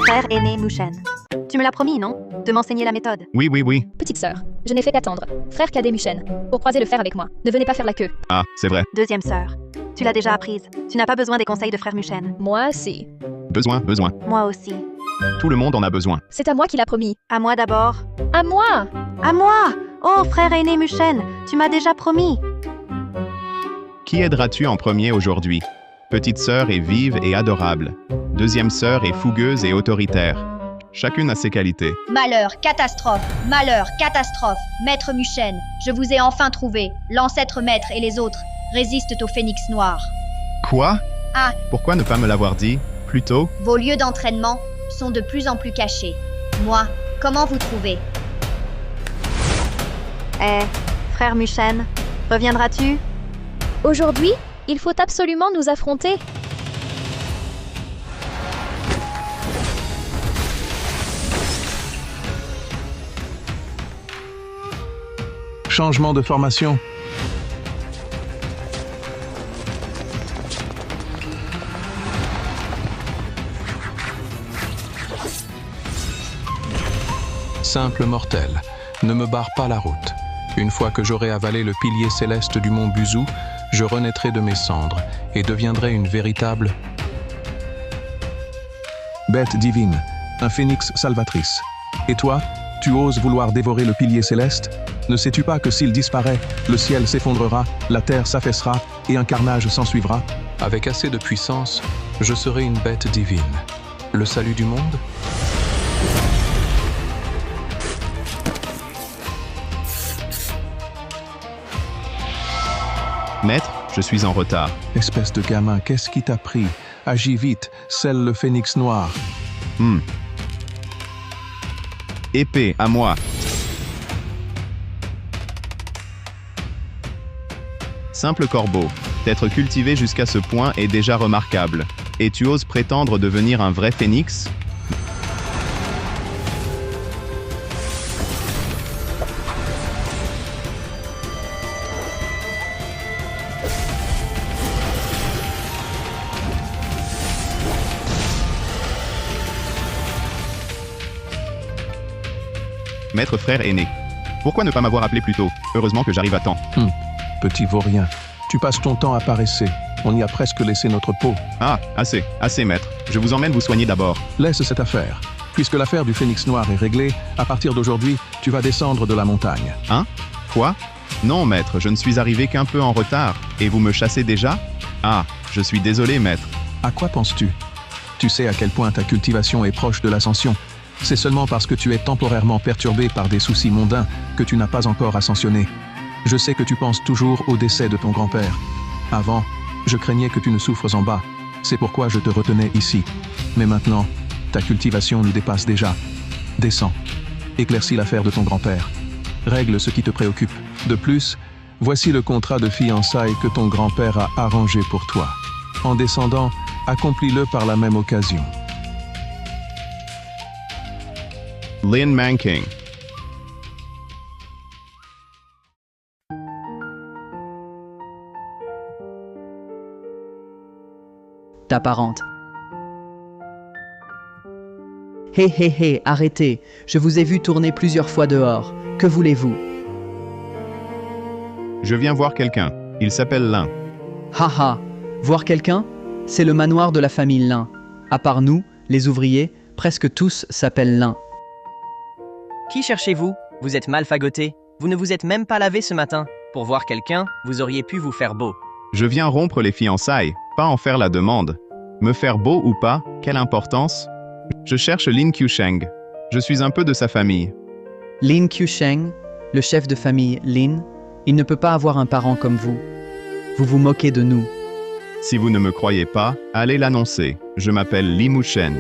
Frère aîné Mushen. Tu me l'as promis, non? De m'enseigner la méthode. Oui, oui, oui. Petite sœur, je n'ai fait qu'attendre. Frère cadet Mushen, pour croiser le fer avec moi. Ne venez pas faire la queue. Ah, c'est vrai. Deuxième sœur. Tu l'as déjà apprise. Tu n'as pas besoin des conseils de frère Mushen. Moi, si. Besoin. Moi aussi. Tout le monde en a besoin. C'est à moi qu'il a promis. À moi d'abord. À moi! À moi! Oh, frère aîné Mushen, tu m'as déjà promis. Qui aideras-tu en premier aujourd'hui? Petite sœur est vive et adorable. Deuxième sœur est fougueuse et autoritaire. Chacune a ses qualités. Malheur, catastrophe, Maître Mushen, je vous ai enfin trouvé. L'ancêtre maître et les autres résistent au phénix noir. Quoi? Ah. Pourquoi ne pas me l'avoir dit plus tôt? Vos lieux d'entraînement sont de plus en plus cachés. Moi, comment vous trouvez? Frère Mushen, reviendras-tu? Aujourd'hui, il faut absolument nous affronter. Changement de formation. Simple mortel, ne me barre pas la route. Une fois que j'aurai avalé le pilier céleste du mont Buzu, je renaîtrai de mes cendres et deviendrai une véritable bête divine, un phénix salvatrice. Et toi, tu oses vouloir dévorer le pilier céleste? Ne sais-tu pas que s'il disparaît, le ciel s'effondrera, la terre s'affaissera et un carnage s'ensuivra? Avec assez de puissance, je serai une bête divine. Le salut du monde? Maître, je suis en retard. Espèce de gamin, qu'est-ce qui t'a pris? Agis vite, scelle le phénix noir. Épée, à moi. Simple corbeau. D'être cultivé jusqu'à ce point est déjà remarquable. Et tu oses prétendre devenir un vrai phénix? Maître frère aîné. Pourquoi ne pas m'avoir appelé plus tôt? Heureusement que j'arrive à temps. Petit vaurien, tu passes ton temps à paresser. On y a presque laissé notre peau. Ah, assez maître. Je vous emmène vous soigner d'abord. Laisse cette affaire. Puisque l'affaire du phénix noir est réglée, à partir d'aujourd'hui, tu vas descendre de la montagne. Hein? Quoi? Non maître, je ne suis arrivé qu'un peu en retard. Et vous me chassez déjà? Ah, je suis désolé maître. À quoi penses-tu? Tu sais à quel point ta cultivation est proche de l'ascension. C'est seulement parce que tu es temporairement perturbé par des soucis mondains que tu n'as pas encore ascensionné. Je sais que tu penses toujours au décès de ton grand-père. Avant, je craignais que tu ne souffres en bas. C'est pourquoi je te retenais ici. Mais maintenant, ta cultivation nous dépasse déjà. Descends. Éclaircis l'affaire de ton grand-père. Règle ce qui te préoccupe. De plus, voici le contrat de fiançailles que ton grand-père a arrangé pour toi. En descendant, accomplis-le par la même occasion. Lin Manking. Ta parente. Hé, arrêtez. Je vous ai vu tourner plusieurs fois dehors. Que voulez-vous? Je viens voir quelqu'un. Il s'appelle Lin. Haha. Voir quelqu'un? C'est le manoir de la famille Lin. À part nous, les ouvriers, presque tous s'appellent Lin. Qui cherchez-vous? Vous êtes mal fagoté. Vous ne vous êtes même pas lavé ce matin. Pour voir quelqu'un, vous auriez pu vous faire beau. Je viens rompre les fiançailles, pas en faire la demande. Me faire beau ou pas, quelle importance? Je cherche Lin Qiusheng. Je suis un peu de sa famille. Lin Qiusheng, le chef de famille Lin, il ne peut pas avoir un parent comme vous. Vous vous moquez de nous. Si vous ne me croyez pas, allez l'annoncer. Je m'appelle Li Mushen.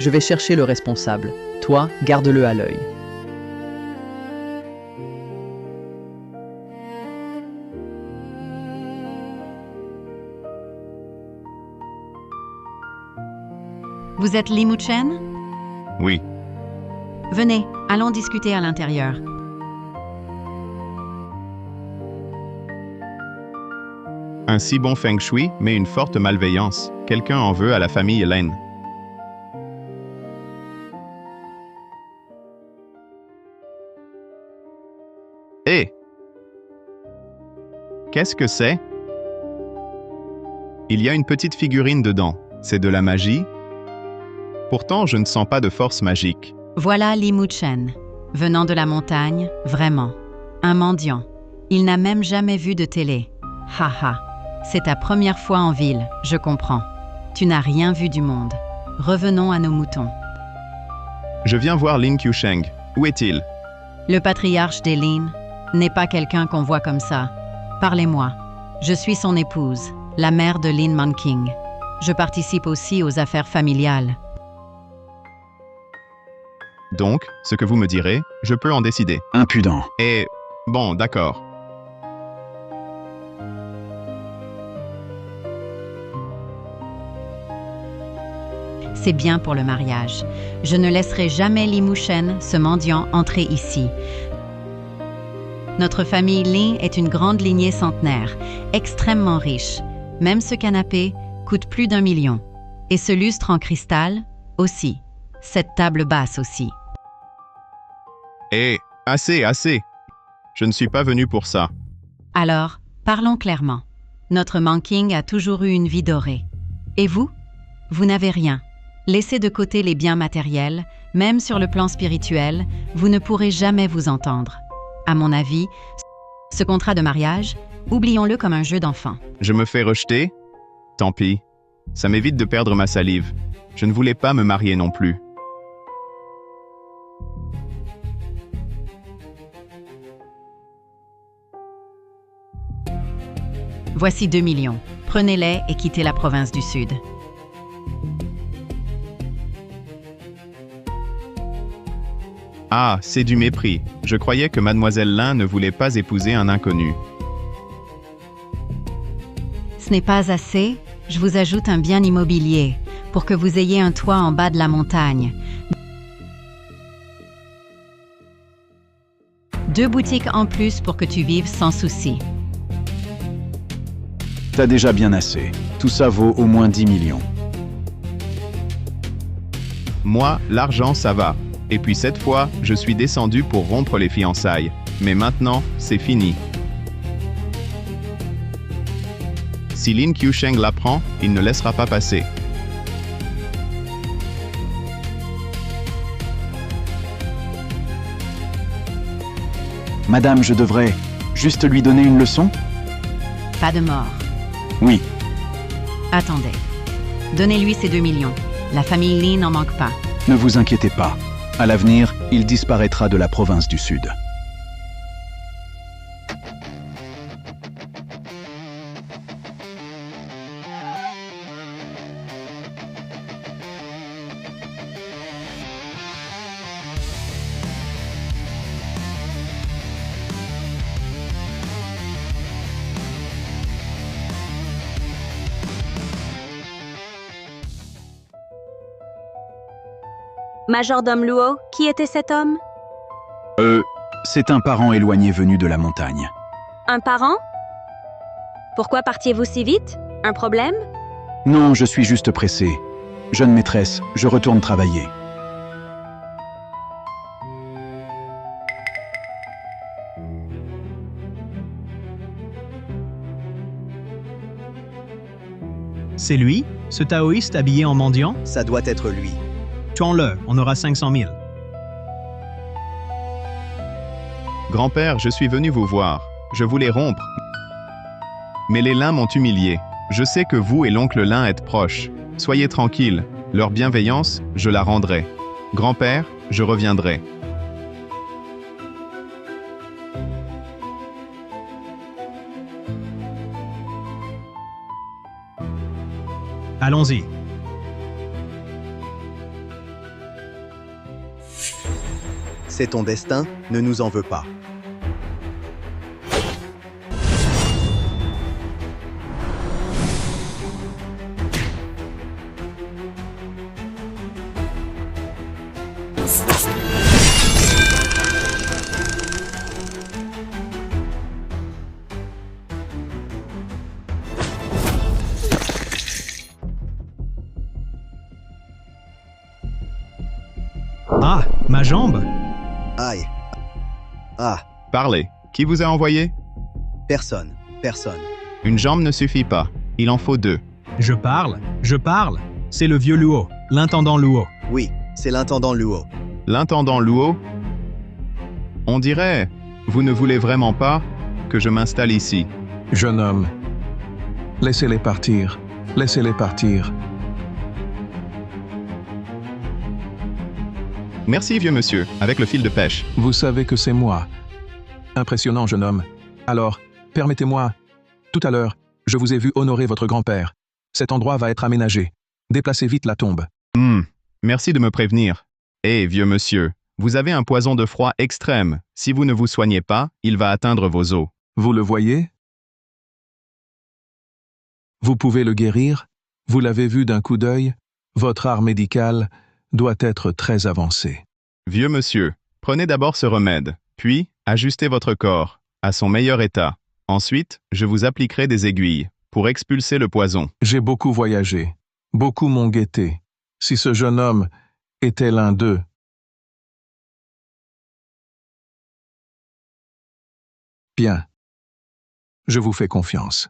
Je vais chercher le responsable. Toi, garde-le à l'œil. Vous êtes Li Mushen? Oui. Venez, allons discuter à l'intérieur. Un si bon feng shui, mais une forte malveillance. Quelqu'un en veut à la famille Lane. Hé! Qu'est-ce que c'est? Il y a une petite figurine dedans. C'est de la magie? Pourtant, je ne sens pas de force magique. Voilà Li Muchen, venant de la montagne, vraiment. Un mendiant. Il n'a même jamais vu de télé. Haha. C'est ta première fois en ville, je comprends. Tu n'as rien vu du monde. Revenons à nos moutons. Je viens voir Lin Qiusheng. Où est-il? Le patriarche des Lin n'est pas quelqu'un qu'on voit comme ça. Parlez-moi. Je suis son épouse, la mère de Lin Manqing. Je participe aussi aux affaires familiales. Donc, ce que vous me direz, je peux en décider. Impudent. Et... bon, d'accord. C'est bien pour le mariage. Je ne laisserai jamais Li Muchen, ce mendiant, entrer ici. Notre famille Li est une grande lignée centenaire, extrêmement riche. Même ce canapé coûte plus d'1 million. Et ce lustre en cristal, aussi. Cette table basse aussi. Et... assez, assez. Je ne suis pas venu pour ça. Alors, parlons clairement. Notre Manqing a toujours eu une vie dorée. Et vous? Vous n'avez rien. Laissez de côté les biens matériels, même sur le plan spirituel, vous ne pourrez jamais vous entendre. À mon avis, ce contrat de mariage, oublions-le comme un jeu d'enfant. Je me fais rejeter? Tant pis. Ça m'évite de perdre ma salive. Je ne voulais pas me marier non plus. Voici 2 millions. Prenez-les et quittez la province du Sud. Ah, c'est du mépris. Je croyais que Mademoiselle Lin ne voulait pas épouser un inconnu. Ce n'est pas assez, je vous ajoute un bien immobilier, pour que vous ayez un toit en bas de la montagne. 2 boutiques en plus pour que tu vives sans souci. T'as déjà bien assez. Tout ça vaut au moins 10 millions. Moi, l'argent, ça va. Et puis cette fois, je suis descendu pour rompre les fiançailles. Mais maintenant, c'est fini. Si Lin Qiusheng l'apprend, il ne laissera pas passer. Madame, je devrais juste lui donner une leçon? Pas de mort. Oui. Attendez. Donnez-lui ces 2 millions. La famille Li n'en manque pas. Ne vous inquiétez pas. À l'avenir, il disparaîtra de la province du Sud. Majordome Luo, qui était cet homme? C'est un parent éloigné venu de la montagne. Un parent? Pourquoi partiez-vous si vite? Un problème? Non, je suis juste pressé. Jeune maîtresse, je retourne travailler. C'est lui, ce taoïste habillé en mendiant? Ça doit être lui. Tuons-le, on aura 500 000. Grand-père, je suis venu vous voir. Je voulais rompre. Mais les Lin m'ont humilié. Je sais que vous et l'oncle Lin êtes proches. Soyez tranquille. Leur bienveillance, je la rendrai. Grand-père, je reviendrai. Allons-y. C'est ton destin, ne nous en veux pas. Ma jambe? Aïe. Ah, Parlez. Qui vous a envoyé? personne. Personne. Une jambe ne suffit pas. Il en faut 2. Je parle. C'est le vieux Luo, l'intendant Luo. Oui, c'est l'intendant Luo. L'intendant Luo? On dirait, vous ne voulez vraiment pas que je m'installe ici. Jeune homme, laissez-les partir. Laissez-les partir. Merci, vieux monsieur, avec le fil de pêche. Vous savez que c'est moi. Impressionnant, jeune homme. Alors, permettez-moi. Tout à l'heure, je vous ai vu honorer votre grand-père. Cet endroit va être aménagé. Déplacez vite la tombe. Merci de me prévenir. Hé, vieux monsieur, vous avez un poison de froid extrême. Si vous ne vous soignez pas, il va atteindre vos os. Vous le voyez? Vous pouvez le guérir? Vous l'avez vu d'un coup d'œil? Votre art médical doit être très avancé. Vieux monsieur, prenez d'abord ce remède, puis ajustez votre corps à son meilleur état. Ensuite, je vous appliquerai des aiguilles pour expulser le poison. J'ai beaucoup voyagé. Beaucoup m'ont guetté. Si ce jeune homme était l'un d'eux. Bien. Je vous fais confiance.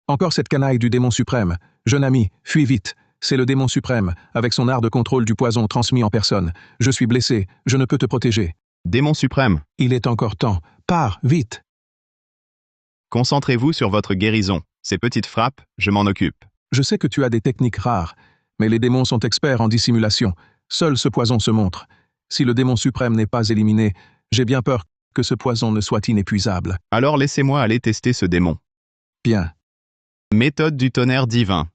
Encore cette canaille du démon suprême. Jeune ami, fuis vite. C'est le démon suprême, avec son art de contrôle du poison transmis en personne. Je suis blessé, je ne peux te protéger. Démon suprême, Il est encore temps. Pars, vite. concentrez-vous sur votre guérison. Ces petites frappes, je m'en occupe. Je sais que tu as des techniques rares, mais les démons sont experts en dissimulation. Seul ce poison se montre. Si le démon suprême n'est pas éliminé, j'ai bien peur que ce poison ne soit inépuisable. Alors laissez-moi aller tester ce démon. Bien. Méthode du tonnerre divin.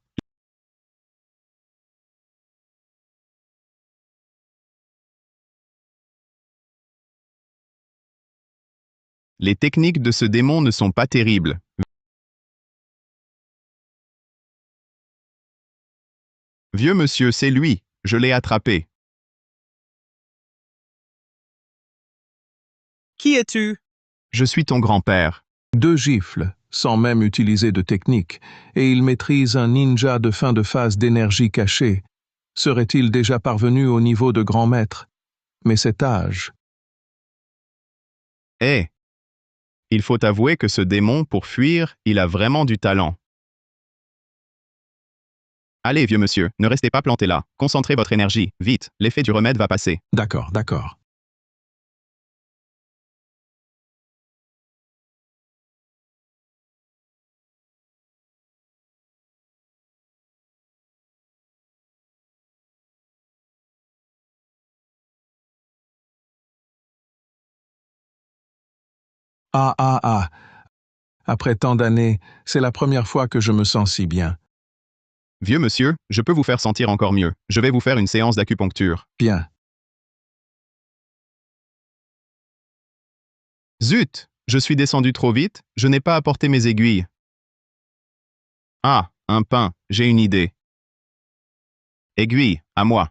Les techniques de ce démon ne sont pas terribles. Vieux monsieur, c'est lui, je l'ai attrapé. Qui es-tu? Je suis ton grand-père. 2 gifles, sans même utiliser de technique, et il maîtrise un ninja de fin de phase d'énergie cachée. Serait-il déjà parvenu au niveau de grand maître? Mais cet âge... Eh! Il faut avouer que ce démon, pour fuir, il a vraiment du talent. Allez, vieux monsieur, ne restez pas planté là. Concentrez votre énergie, vite, l'effet du remède va passer. D'accord, d'accord. Ah. Après tant d'années, c'est la première fois que je me sens si bien. Vieux monsieur, je peux vous faire sentir encore mieux. Je vais vous faire une séance d'acupuncture. Bien. Zut! Je suis descendu trop vite, je n'ai pas apporté mes aiguilles. Ah, un pain, j'ai une idée. Aiguille, à moi.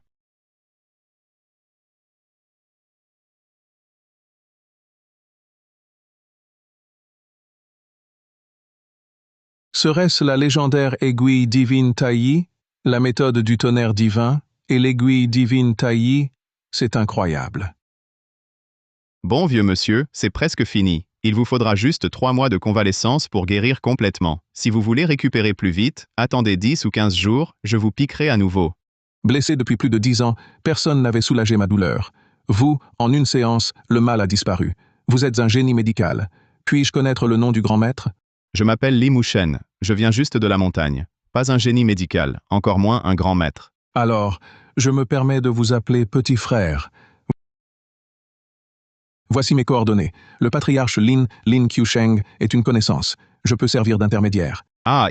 Serait-ce la légendaire aiguille divine Taillis, la méthode du tonnerre divin, et l'aiguille divine Taillis? C'est incroyable. Bon vieux monsieur, c'est presque fini. Il vous faudra juste 3 mois de convalescence pour guérir complètement. Si vous voulez récupérer plus vite, attendez 10 ou 15 jours, je vous piquerai à nouveau. Blessé depuis plus de 10 ans, personne n'avait soulagé ma douleur. Vous, en une séance, le mal a disparu. Vous êtes un génie médical. Puis-je connaître le nom du grand maître? Je m'appelle Li Mushen, je viens juste de la montagne. Pas un génie médical, encore moins un grand maître. Alors, je me permets de vous appeler petit frère. Voici mes coordonnées. Le patriarche Lin Qiusheng est une connaissance. Je peux servir d'intermédiaire. Ah,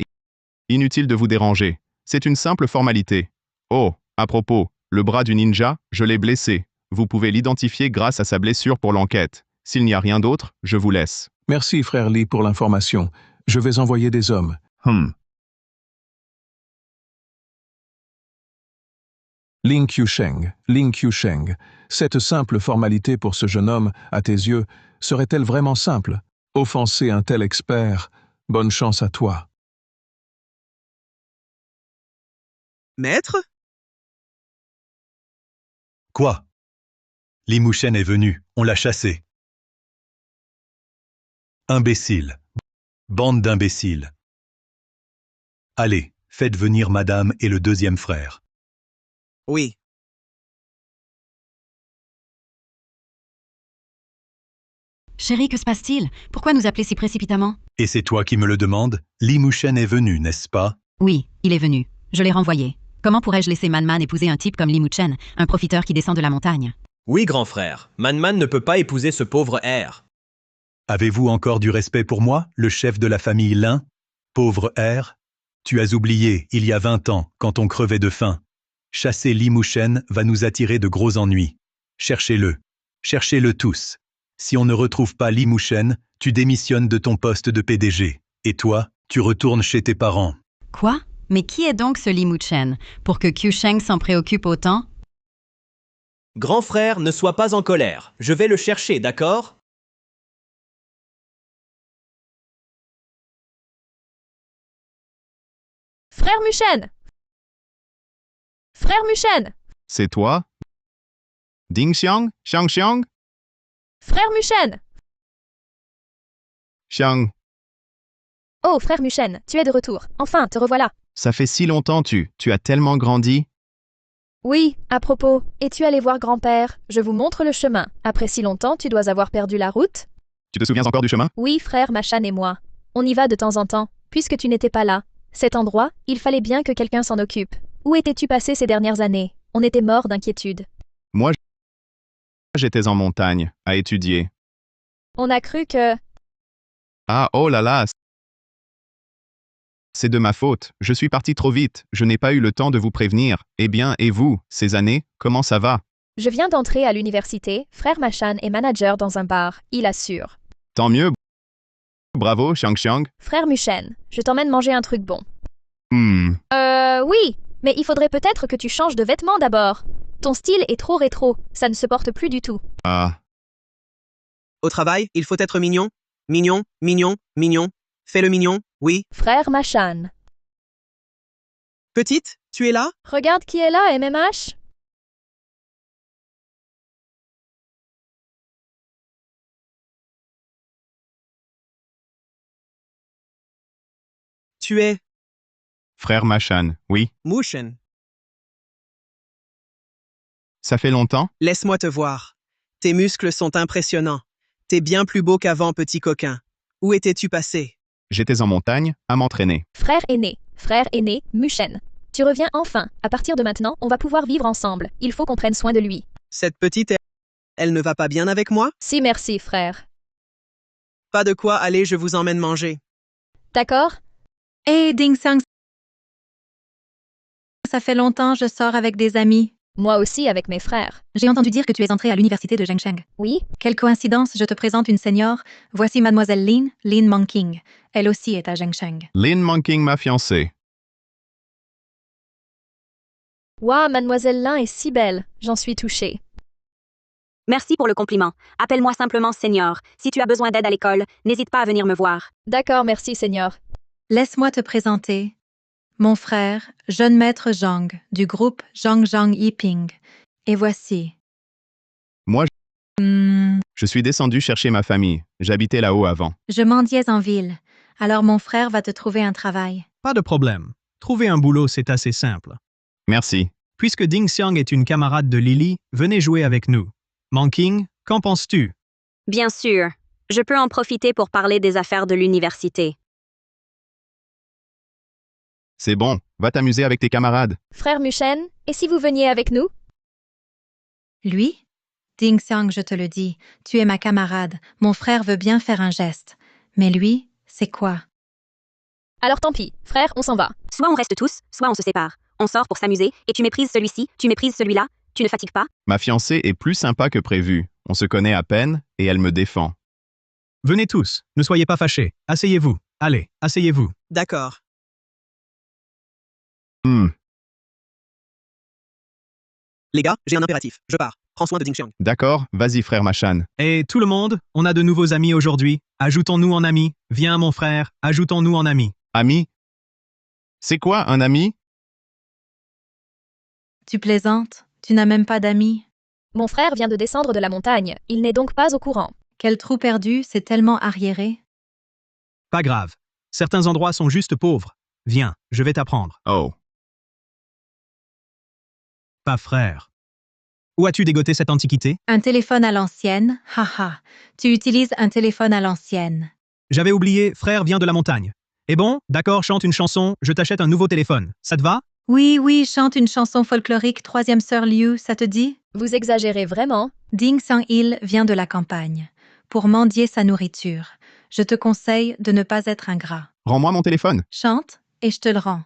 inutile de vous déranger. C'est une simple formalité. Oh, à propos, le bras du ninja, je l'ai blessé. Vous pouvez l'identifier grâce à sa blessure pour l'enquête. S'il n'y a rien d'autre, je vous laisse. Merci, frère Li, pour l'information. Je vais envoyer des hommes. Ling Qiusheng, cette simple formalité pour ce jeune homme, à tes yeux, serait-elle vraiment simple? Offenser un tel expert, bonne chance à toi. Maître? Quoi? Li Muchen est venu, on l'a chassé. Imbécile. Bande d'imbéciles. Allez, faites venir madame et le deuxième frère. Oui. Chérie, que se passe-t-il? Pourquoi nous appeler si précipitamment? Et c'est toi qui me le demandes? Li Muchen est venu, n'est-ce pas? Oui, il est venu. Je l'ai renvoyé. Comment pourrais-je laisser Man épouser un type comme Li Muchen, un profiteur qui descend de la montagne? Oui, grand frère. Man ne peut pas épouser ce pauvre R. Avez-vous encore du respect pour moi, le chef de la famille Lin? Pauvre R, tu as oublié, il y a 20 ans, quand on crevait de faim. Chasser Li Muchen va nous attirer de gros ennuis. Cherchez-le. Cherchez-le tous. Si on ne retrouve pas Li Muchen, tu démissionnes de ton poste de PDG. Et toi, tu retournes chez tes parents. Quoi? Mais qui est donc ce Li Muchen, pour que Qiusheng s'en préoccupe autant? Grand frère, ne sois pas en colère. Je vais le chercher, d'accord? Frère Muchen! Frère Muchen! C'est toi? Ding Xiang? Xiang Xiang? Frère Muchen! Xiang, Oh, frère Muchen, tu es de retour. Enfin, te revoilà. ça fait si longtemps tu as tellement grandi. Oui, à propos, es-tu allé voir grand-père? Je vous montre le chemin. Après si longtemps, tu dois avoir perdu la route? Tu te souviens encore du chemin? Oui, frère Machan et moi. On y va de temps en temps, puisque tu n'étais pas là. Cet endroit, il fallait bien que quelqu'un s'en occupe. Où étais-tu passé ces dernières années? On était morts d'inquiétude. Moi, j'étais en montagne, à étudier. On a cru que... Ah, oh là là! C'est de ma faute, je suis parti trop vite, je n'ai pas eu le temps de vous prévenir. Eh bien, et vous, ces années, comment ça va? Je viens d'entrer à l'université, frère Machan est manager dans un bar, il assure. Tant mieux. Bravo, Xiang Xiang. Frère Muchen, je t'emmène manger un truc bon. Oui, mais il faudrait peut-être que tu changes de vêtements d'abord. Ton style est trop rétro, ça ne se porte plus du tout. Ah. Au travail, il faut être mignon. Mignon, mignon, mignon. Fais le mignon, oui. Frère Machan. Petite, tu es là? Regarde qui est là, MMH. Tu es... Frère Machan, oui. Muchen. Ça fait longtemps? Laisse-moi te voir. Tes muscles sont impressionnants. T'es bien plus beau qu'avant, petit coquin. Où étais-tu passé? J'étais en montagne, à m'entraîner. Frère aîné, Muchen. Tu reviens enfin. À partir de maintenant, on va pouvoir vivre ensemble. Il faut qu'on prenne soin de lui. Cette petite, elle ne va pas bien avec moi? Si, merci, frère. Pas de quoi, allez, je vous emmène manger. D'accord? Hey, Ding Xiang. Ça fait longtemps, je sors avec des amis. Moi aussi avec mes frères. J'ai entendu dire que tu es entrée à l'université de Zhengsheng. Oui? Quelle coïncidence, je te présente une senior. Voici mademoiselle Lin Monking. Elle aussi est à Zhengsheng. Lin Monking, ma fiancée. Waouh, mademoiselle Lin est si belle. J'en suis touchée. Merci pour le compliment. Appelle-moi simplement Senior. Si tu as besoin d'aide à l'école, n'hésite pas à venir me voir. D'accord, merci, Senior. Laisse-moi te présenter. Mon frère, jeune maître Zhang, du groupe Zhang Yiping. Et voici. Moi, je suis descendu chercher ma famille. J'habitais là-haut avant. Je mendiais en ville. Alors mon frère va te trouver un travail. Pas de problème. Trouver un boulot, c'est assez simple. Merci. Puisque Ding Xiang est une camarade de Lily, venez jouer avec nous. Monking, qu'en penses-tu? Bien sûr. Je peux en profiter pour parler des affaires de l'université. C'est bon, va t'amuser avec tes camarades. Frère Muchen, et si vous veniez avec nous? Lui? Ding Xiang, je te le dis, tu es ma camarade. Mon frère veut bien faire un geste. Mais lui, c'est quoi? Alors tant pis, frère, on s'en va. Soit on reste tous, soit on se sépare. On sort pour s'amuser, et tu méprises celui-ci, tu méprises celui-là. Tu ne fatigues pas? Ma fiancée est plus sympa que prévu. On se connaît à peine, et elle me défend. Venez tous, ne soyez pas fâchés. Asseyez-vous. Allez, asseyez-vous. D'accord. Les gars, j'ai un impératif. Je pars. Prends soin de Ding Xiang. D'accord, vas-y frère Machan. Et tout le monde, on a de nouveaux amis aujourd'hui. Ajoutons-nous en amis. Viens mon frère, ajoutons-nous en amis. Ami? C'est quoi un ami? Tu plaisantes? Tu n'as même pas d'amis? Mon frère vient de descendre de la montagne, il n'est donc pas au courant. Quel trou perdu, c'est tellement arriéré. Pas grave. Certains endroits sont juste pauvres. Viens, je vais t'apprendre. Oh. Pas frère. Où as-tu dégoté cette antiquité? Un téléphone à l'ancienne, haha. Tu utilises un téléphone à l'ancienne. J'avais oublié, frère vient de la montagne. Et bon, d'accord, chante une chanson, je t'achète un nouveau téléphone. Ça te va? Oui, oui, chante une chanson folklorique, troisième sœur Liu, ça te dit? Vous exagérez vraiment? Ding Sang-il vient de la campagne. Pour mendier sa nourriture, je te conseille de ne pas être ingrat. Rends-moi mon téléphone. Chante, et je te le rends.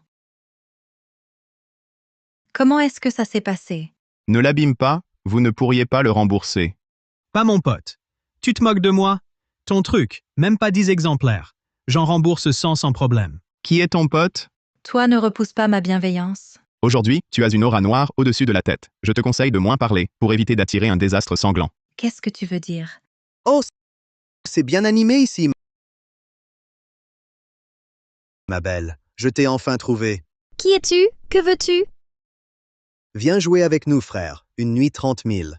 Comment est-ce que ça s'est passé? Ne l'abîme pas, vous ne pourriez pas le rembourser. Pas mon pote. Tu te moques de moi? Ton truc, même pas 10 exemplaires. J'en rembourse 100 sans problème. Qui est ton pote? Toi ne repousse pas ma bienveillance. Aujourd'hui, tu as une aura noire au-dessus de la tête. Je te conseille de moins parler, pour éviter d'attirer un désastre sanglant. Qu'est-ce que tu veux dire? Oh, c'est bien animé ici. Ma belle, je t'ai enfin trouvé. Qui es-tu? Que veux-tu? Viens jouer avec nous, frère. Une nuit 30 000.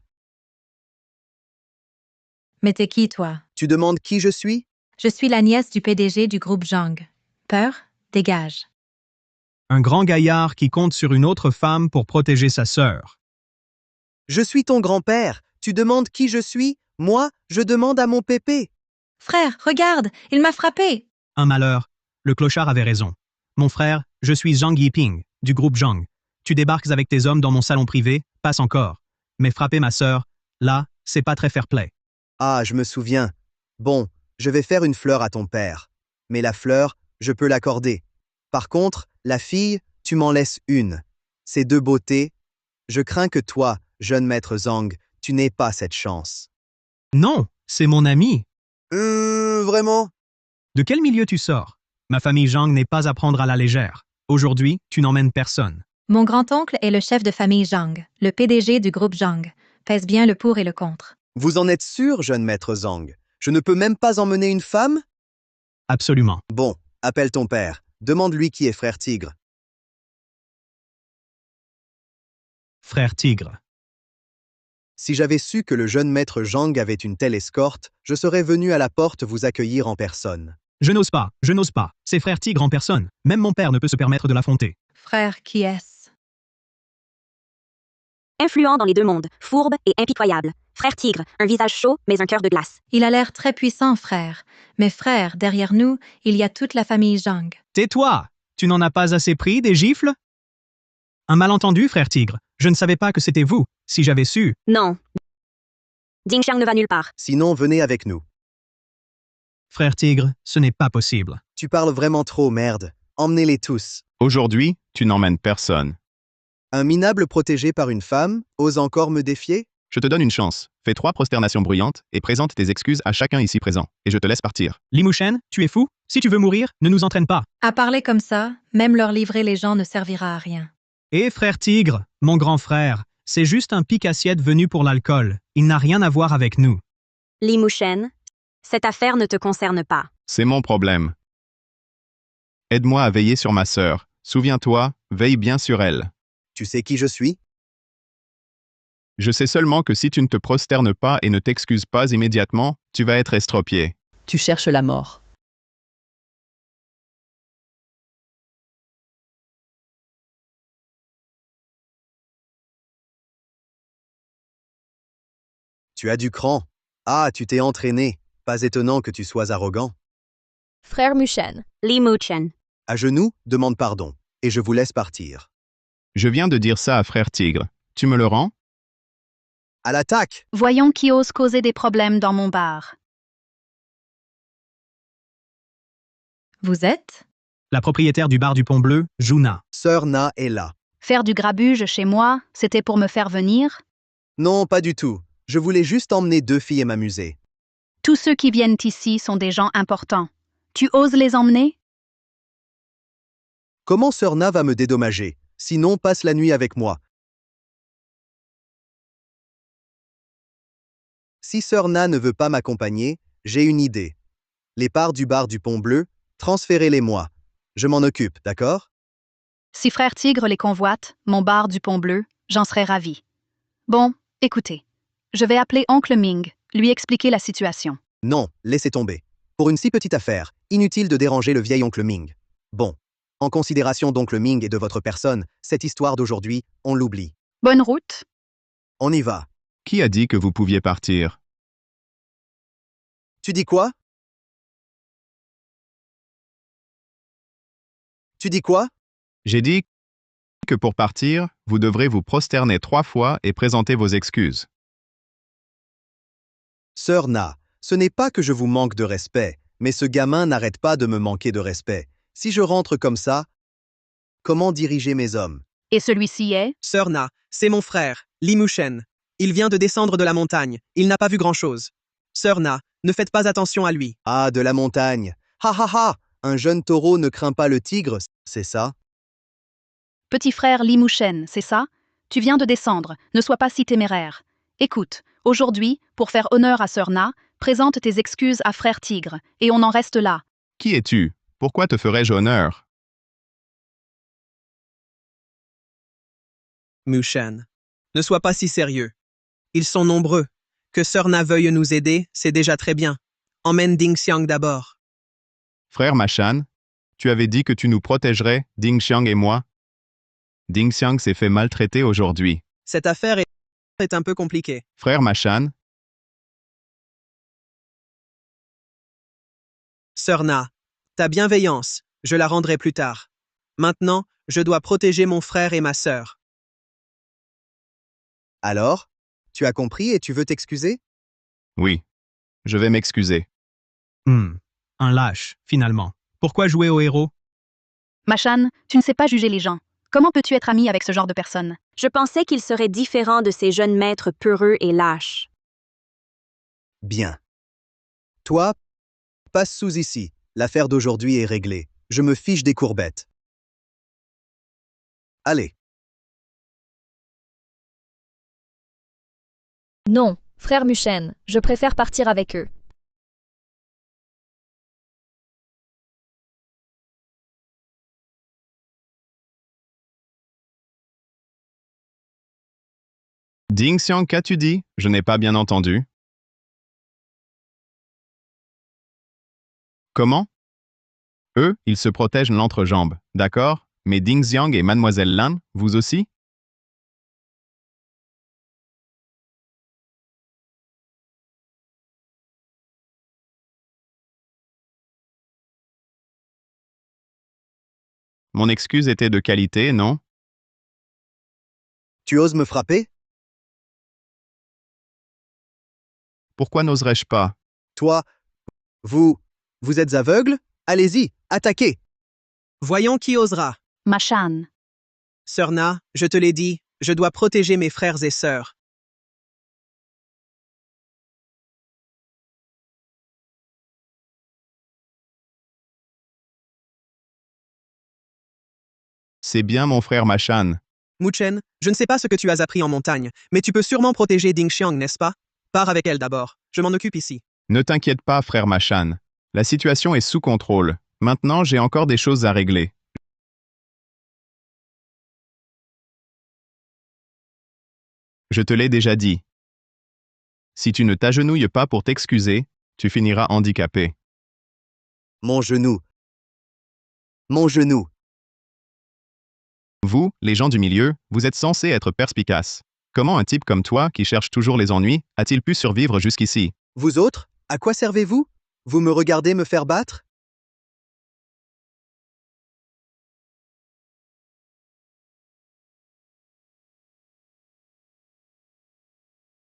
Mais t'es qui, toi? Tu demandes qui je suis? Je suis la nièce du PDG du groupe Zhang. Peur? Dégage. Un grand gaillard qui compte sur une autre femme pour protéger sa sœur. Je suis ton grand-père. Tu demandes qui je suis? Moi, je demande à mon pépé. Frère, regarde, il m'a frappé. Un malheur. Le clochard avait raison. Mon frère, je suis Zhang Yiping, du groupe Zhang. Tu débarques avec tes hommes dans mon salon privé, passe encore. Mais frapper ma sœur, là, c'est pas très fair-play. Ah, je me souviens. Bon, je vais faire une fleur à ton père. Mais la fleur, je peux l'accorder. Par contre, la fille, tu m'en laisses une. Ces deux beautés, je crains que toi, jeune maître Zhang, tu n'aies pas cette chance. Non, c'est mon ami. Vraiment? De quel milieu tu sors? Ma famille Zhang n'est pas à prendre à la légère. Aujourd'hui, tu n'emmènes personne. Mon grand-oncle est le chef de famille Zhang, le PDG du groupe Zhang. Pèse bien le pour et le contre. Vous en êtes sûr, jeune maître Zhang? Je ne peux même pas emmener une femme? Absolument. Bon, appelle ton père. Demande-lui qui est frère Tigre. Frère Tigre. Si j'avais su que le jeune maître Zhang avait une telle escorte, je serais venu à la porte vous accueillir en personne. Je n'ose pas, je n'ose pas. C'est frère Tigre en personne. Même mon père ne peut se permettre de l'affronter. Frère, qui est-ce? Influent dans les deux mondes, fourbe et impitoyable. Frère Tigre, un visage chaud, mais un cœur de glace. Il a l'air très puissant, frère. Mais frère, derrière nous, il y a toute la famille Zhang. Tais-toi! Tu n'en as pas assez pris, des gifles? Un malentendu, frère Tigre. Je ne savais pas que c'était vous. Si j'avais su... Non. Ding Xiang ne va nulle part. Sinon, venez avec nous. Frère Tigre, ce n'est pas possible. Tu parles vraiment trop, merde. Emmenez-les tous. Aujourd'hui, tu n'emmènes personne. Un minable protégé par une femme ose encore me défier? Je te donne une chance. Fais 3 prosternations bruyantes et présente tes excuses à chacun ici présent. Et je te laisse partir. Li Muchen, tu es fou? Si tu veux mourir, ne nous entraîne pas. À parler comme ça, même leur livrer les gens ne servira à rien. Et frère Tigre, mon grand frère, c'est juste un pic-assiette venu pour l'alcool. Il n'a rien à voir avec nous. Li Muchen, cette affaire ne te concerne pas. C'est mon problème. Aide-moi à veiller sur ma sœur. Souviens-toi, veille bien sur elle. Tu sais qui je suis? Je sais seulement que si tu ne te prosternes pas et ne t'excuses pas immédiatement, tu vas être estropié. Tu cherches la mort. Tu as du cran. Ah, tu t'es entraîné. Pas étonnant que tu sois arrogant. Frère Muchen. Li Muchen. À genoux, demande pardon. Et je vous laisse partir. Je viens de dire ça à frère Tigre. Tu me le rends? À l'attaque! Voyons qui ose causer des problèmes dans mon bar. Vous êtes? La propriétaire du bar du Pont Bleu, Juna. Sœur Na est là. Faire du grabuge chez moi, c'était pour me faire venir? Non, pas du tout. Je voulais juste emmener 2 filles et m'amuser. Tous ceux qui viennent ici sont des gens importants. Tu oses les emmener? Comment Sœur Na va me dédommager? Sinon, passe la nuit avec moi. Si Sœur Na ne veut pas m'accompagner, j'ai une idée. Les parts du bar du Pont Bleu, transférez-les-moi. Je m'en occupe, d'accord? Si Frère Tigre les convoite, mon bar du Pont Bleu, j'en serais ravi. Bon, écoutez. Je vais appeler Oncle Ming, lui expliquer la situation. Non, laissez tomber. Pour une si petite affaire, inutile de déranger le vieil Oncle Ming. Bon, en considération d'Oncle Ming et de votre personne, cette histoire d'aujourd'hui, on l'oublie. Bonne route. On y va. Qui a dit que vous pouviez partir? Tu dis quoi? Tu dis quoi? J'ai dit que pour partir, vous devrez vous prosterner 3 fois et présenter vos excuses. Sœur Na, ce n'est pas que je vous manque de respect, mais ce gamin n'arrête pas de me manquer de respect. Si je rentre comme ça, comment diriger mes hommes? Et celui-ci est? Sœur Na, c'est mon frère, Li Mushen. Il vient de descendre de la montagne. Il n'a pas vu grand-chose. Sœur Na, ne faites pas attention à lui. Ah, de la montagne. Ha ha ha! Un jeune taureau ne craint pas le tigre, c'est ça? Petit frère Li Mushen, c'est ça? Tu viens de descendre, ne sois pas si téméraire. Écoute, aujourd'hui, pour faire honneur à Sœur Na, présente tes excuses à Frère Tigre, et on en reste là. Qui es-tu? Pourquoi te ferais-je honneur? Mushen, ne sois pas si sérieux. Ils sont nombreux. Que Sœur Na veuille nous aider, c'est déjà très bien. Emmène Ding Xiang d'abord. Frère Machan, tu avais dit que tu nous protégerais, Ding Xiang et moi? Ding Xiang s'est fait maltraiter aujourd'hui. Cette affaire est un peu compliquée. Frère Machan, Sœur Na, ta bienveillance, je la rendrai plus tard. Maintenant, je dois protéger mon frère et ma sœur. Alors? Tu as compris et tu veux t'excuser? oui. Je vais m'excuser. Un lâche, finalement. Pourquoi jouer au héros? Machan, tu ne sais pas juger les gens. Comment peux-tu être ami avec ce genre de personne? Je pensais qu'il serait différent de ces jeunes maîtres peureux et lâches. Bien. Toi, passe sous ici. L'affaire d'aujourd'hui est réglée. Je me fiche des courbettes. Allez. Non, frère Mushen, je préfère partir avec eux. Ding Xiang, qu'as-tu dit? Je n'ai pas bien entendu. Comment? Eux, ils se protègent l'entrejambe, d'accord? Mais Ding Xiang et Mademoiselle Lan, vous aussi? Mon excuse était de qualité, non? Tu oses me frapper? Pourquoi n'oserais-je pas? Toi, vous êtes aveugle? Allez-y, attaquez! Voyons qui osera. Machan. Sœur Na, je te l'ai dit, je dois protéger mes frères et sœurs. C'est bien mon frère Machan. Muchen, je ne sais pas ce que tu as appris en montagne, mais tu peux sûrement protéger Ding Xiang, n'est-ce pas? Pars avec elle d'abord. Je m'en occupe ici. Ne t'inquiète pas, frère Machan. La situation est sous contrôle. Maintenant, j'ai encore des choses à régler. Je te l'ai déjà dit. Si tu ne t'agenouilles pas pour t'excuser, tu finiras handicapé. Mon genou. Mon genou. Vous, les gens du milieu, vous êtes censés être perspicaces. Comment un type comme toi, qui cherche toujours les ennuis, a-t-il pu survivre jusqu'ici? Vous autres, à quoi servez-vous? Vous me regardez me faire battre?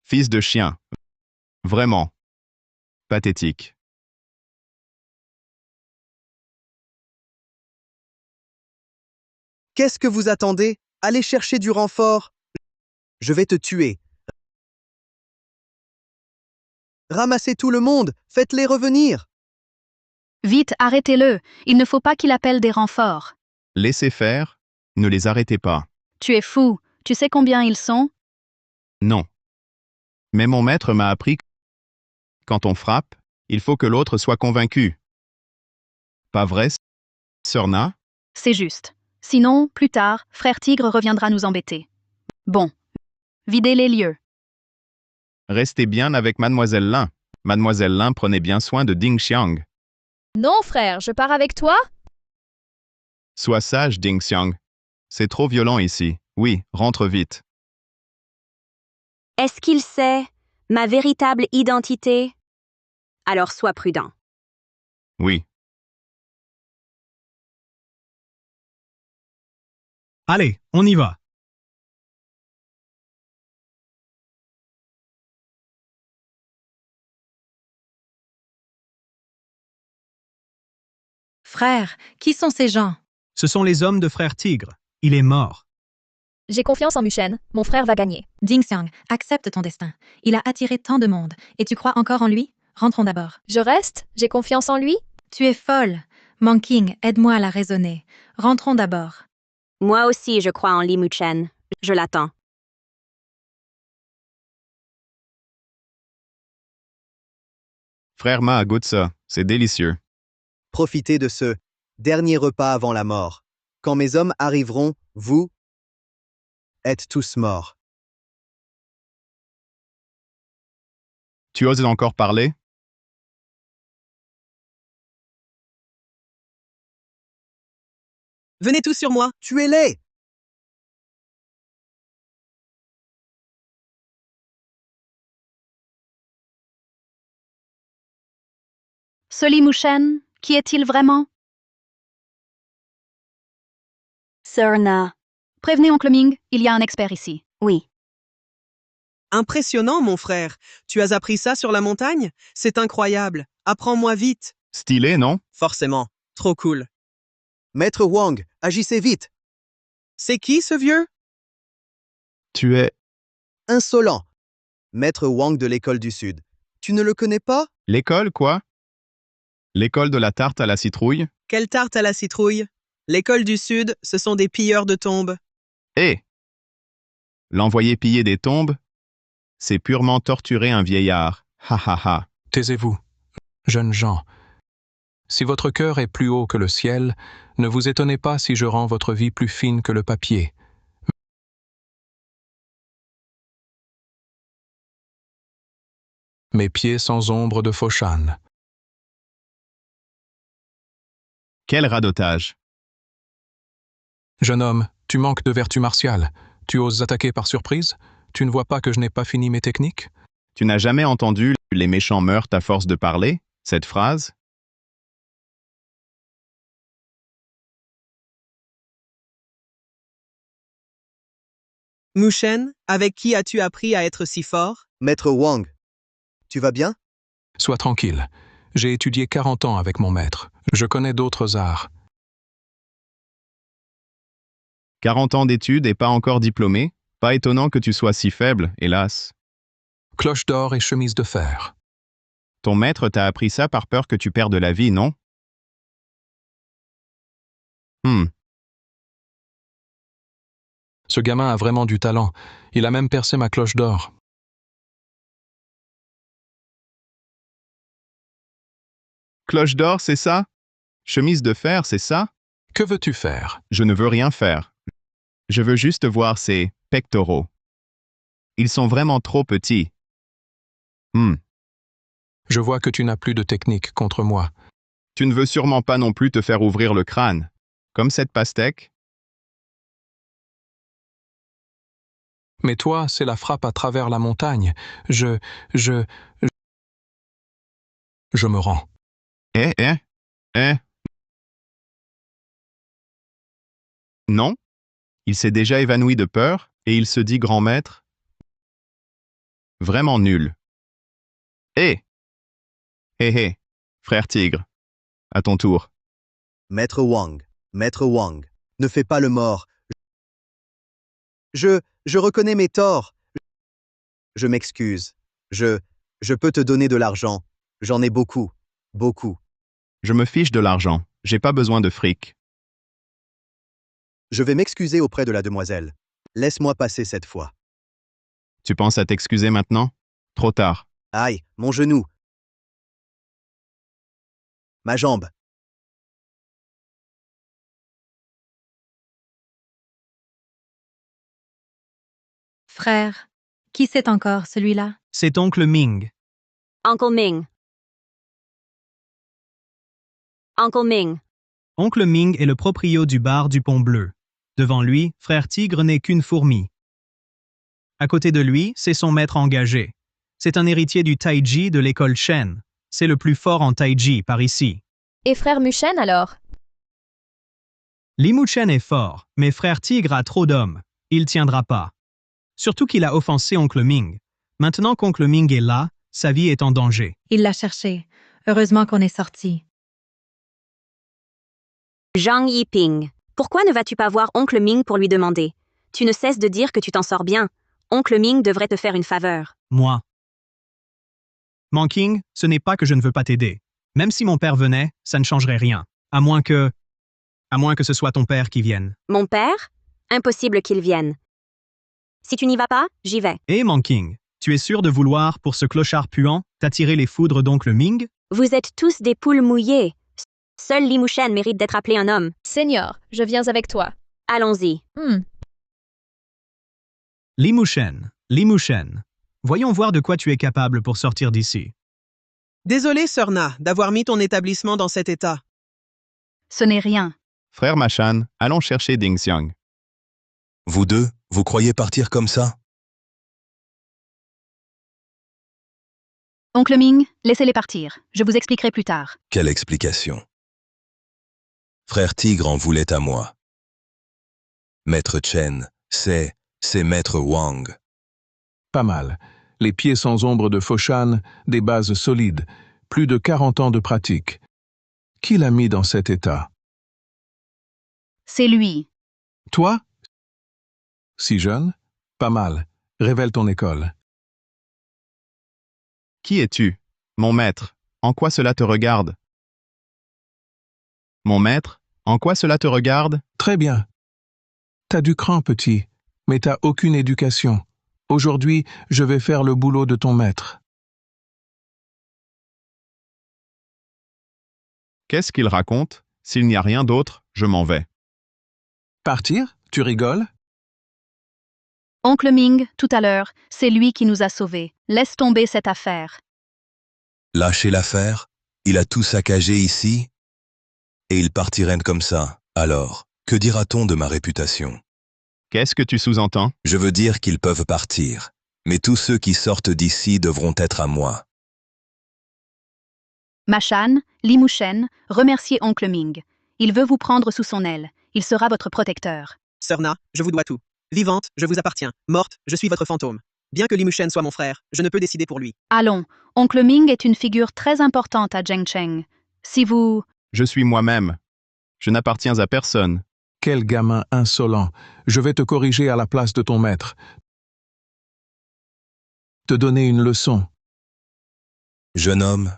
Fils de chien. Vraiment. Pathétique. Qu'est-ce que vous attendez? Allez chercher du renfort. Je vais te tuer. Ramassez tout le monde, faites-les revenir. Vite, arrêtez-le. Il ne faut pas qu'il appelle des renforts. Laissez faire, ne les arrêtez pas. Tu es fou. Tu sais combien ils sont? Non. Mais mon maître m'a appris que quand on frappe, il faut que l'autre soit convaincu. Pas vrai, sœur Na? C'est juste. Sinon, plus tard, frère Tigre reviendra nous embêter. Bon. Videz les lieux. Restez bien avec Mademoiselle Lin. Mademoiselle Lin prenait bien soin de Ding Xiang. Non, frère, je pars avec toi? Sois sage, Ding Xiang. C'est trop violent ici. Oui, rentre vite. Est-ce qu'il sait ma véritable identité? Alors sois prudent. Oui. Allez, on y va. Frère, qui sont ces gens? Ce sont les hommes de frère Tigre. Il est mort. J'ai confiance en Mushen. Mon frère va gagner. Ding Xiang, accepte ton destin. Il a attiré tant de monde. Et tu crois encore en lui? Rentrons d'abord. Je reste? J'ai confiance en lui? Tu es folle. Manking, aide-moi à la raisonner. Rentrons d'abord. Moi aussi, je crois en Li Muchen. Je l'attends. Frère Ma goûte ça, c'est délicieux. Profitez de ce dernier repas avant la mort. Quand mes hommes arriveront, vous êtes tous morts. Tu oses encore parler? Venez tous sur moi. Tuez-les! Ce Li Mushen, qui est-il vraiment? Sœur Na. Prévenez Oncle Ming, il y a un expert ici. Oui. Impressionnant, mon frère. Tu as appris ça sur la montagne? C'est incroyable. Apprends-moi vite. Stylé, non? Forcément. Trop cool. Maître Wang, agissez vite! C'est qui, ce vieux? Tu es... Insolent! Maître Wang de l'école du Sud. Tu ne le connais pas? L'école, quoi? L'école de la tarte à la citrouille? Quelle tarte à la citrouille? L'école du Sud, ce sont des pilleurs de tombes. Eh! L'envoyer piller des tombes? C'est purement torturer un vieillard. Ha ha ha. Taisez-vous, jeunes gens. Si votre cœur est plus haut que le ciel, ne vous étonnez pas si je rends votre vie plus fine que le papier. Mes pieds sans ombre de Foshan. Quel radotage! Jeune homme, tu manques de vertu martiale. Tu oses attaquer par surprise? Tu ne vois pas que je n'ai pas fini mes techniques? Tu n'as jamais entendu « les méchants meurent à force de parler » cette phrase? Mushen, avec qui as-tu appris à être si fort? Maître Wang, tu vas bien? Sois tranquille. J'ai étudié 40 ans avec mon maître. Je connais d'autres arts. 40 ans d'études et pas encore diplômé? Pas étonnant que tu sois si faible, hélas. Cloche d'or et chemise de fer. Ton maître t'a appris ça par peur que tu perdes la vie, non? Ce gamin a vraiment du talent. Il a même percé ma cloche d'or. Cloche d'or, c'est ça? Chemise de fer, c'est ça? Que veux-tu faire? Je ne veux rien faire. Je veux juste voir ces pectoraux. Ils sont vraiment trop petits. Je vois que tu n'as plus de technique contre moi. Tu ne veux sûrement pas non plus te faire ouvrir le crâne. Comme cette pastèque? Mais toi, c'est la frappe à travers la montagne. Je me rends. Non? Il s'est déjà évanoui de peur, et il se dit grand maître? Vraiment nul. Hé, frère tigre. À ton tour. Maître Wang, ne fais pas le mort. Je reconnais mes torts. Je m'excuse. Je peux te donner de l'argent. J'en ai beaucoup. Beaucoup. Je me fiche de l'argent. J'ai pas besoin de fric. Je vais m'excuser auprès de la demoiselle. Laisse-moi passer cette fois. Tu penses à t'excuser maintenant? Trop tard. Aïe, mon genou. Ma jambe. Frère, qui c'est encore celui-là? C'est oncle Ming. Uncle Ming. Uncle Ming. Oncle Ming est le proprio du bar du Pont Bleu. Devant lui, frère Tigre n'est qu'une fourmi. À côté de lui, c'est son maître engagé. C'est un héritier du Taiji de l'école Chen. C'est le plus fort en Taiji par ici. Et frère Mushen alors? Li Muchen est fort, mais frère Tigre a trop d'hommes. Il tiendra pas. Surtout qu'il a offensé oncle Ming. Maintenant qu'oncle Ming est là, sa vie est en danger. Il l'a cherché. Heureusement qu'on est sorti. Zhang Yiping. Pourquoi ne vas-tu pas voir oncle Ming pour lui demander? Tu ne cesses de dire que tu t'en sors bien. Oncle Ming devrait te faire une faveur. Moi. Manking, ce n'est pas que je ne veux pas t'aider. Même si mon père venait, ça ne changerait rien. À moins que ce soit ton père qui vienne. Mon père? Impossible qu'il vienne. Si tu n'y vas pas, j'y vais. Hé Manking, tu es sûr de vouloir, pour ce clochard puant, t'attirer les foudres d'oncle Ming? Vous êtes tous des poules mouillées. Seul Li Muchen mérite d'être appelé un homme. Seigneur, je viens avec toi. Allons-y. Li Muchen. Voyons voir de quoi tu es capable pour sortir d'ici. Désolé, Sœur Na, d'avoir mis ton établissement dans cet état. Ce n'est rien. Frère Machan, allons chercher Ding Xiang. Vous deux, vous croyez partir comme ça? Oncle Ming, laissez-les partir. Je vous expliquerai plus tard. Quelle explication? Frère Tigre en voulait à moi. Maître Chen, c'est Maître Wang. Pas mal. Les pieds sans ombre de Foshan, des bases solides, plus de 40 ans de pratique. Qui l'a mis dans cet état? C'est lui. Toi? Si jeune? Pas mal. Révèle ton école. Qui es-tu? Mon maître. En quoi cela te regarde? Mon maître? En quoi cela te regarde? Très bien. T'as du cran, petit, mais t'as aucune éducation. Aujourd'hui, je vais faire le boulot de ton maître. Qu'est-ce qu'il raconte? S'il n'y a rien d'autre, je m'en vais. Partir? Tu rigoles? Oncle Ming, tout à l'heure, c'est lui qui nous a sauvés. Laisse tomber cette affaire. Lâchez l'affaire? Il a tout saccagé ici? Et il partirait comme ça. Alors, que dira-t-on de ma réputation? Qu'est-ce que tu sous-entends? Je veux dire qu'ils peuvent partir. Mais tous ceux qui sortent d'ici devront être à moi. Machan, Li Muchen, remerciez oncle Ming. Il veut vous prendre sous son aile. Il sera votre protecteur. Sœur Na, je vous dois tout. Vivante, je vous appartiens. Morte, je suis votre fantôme. Bien que Li Muchen soit mon frère, je ne peux décider pour lui. Allons, oncle Ming est une figure très importante à Zhengcheng. Si vous... Je suis moi-même. Je n'appartiens à personne. Quel gamin insolent. Je vais te corriger à la place de ton maître. Te donner une leçon. Jeune homme,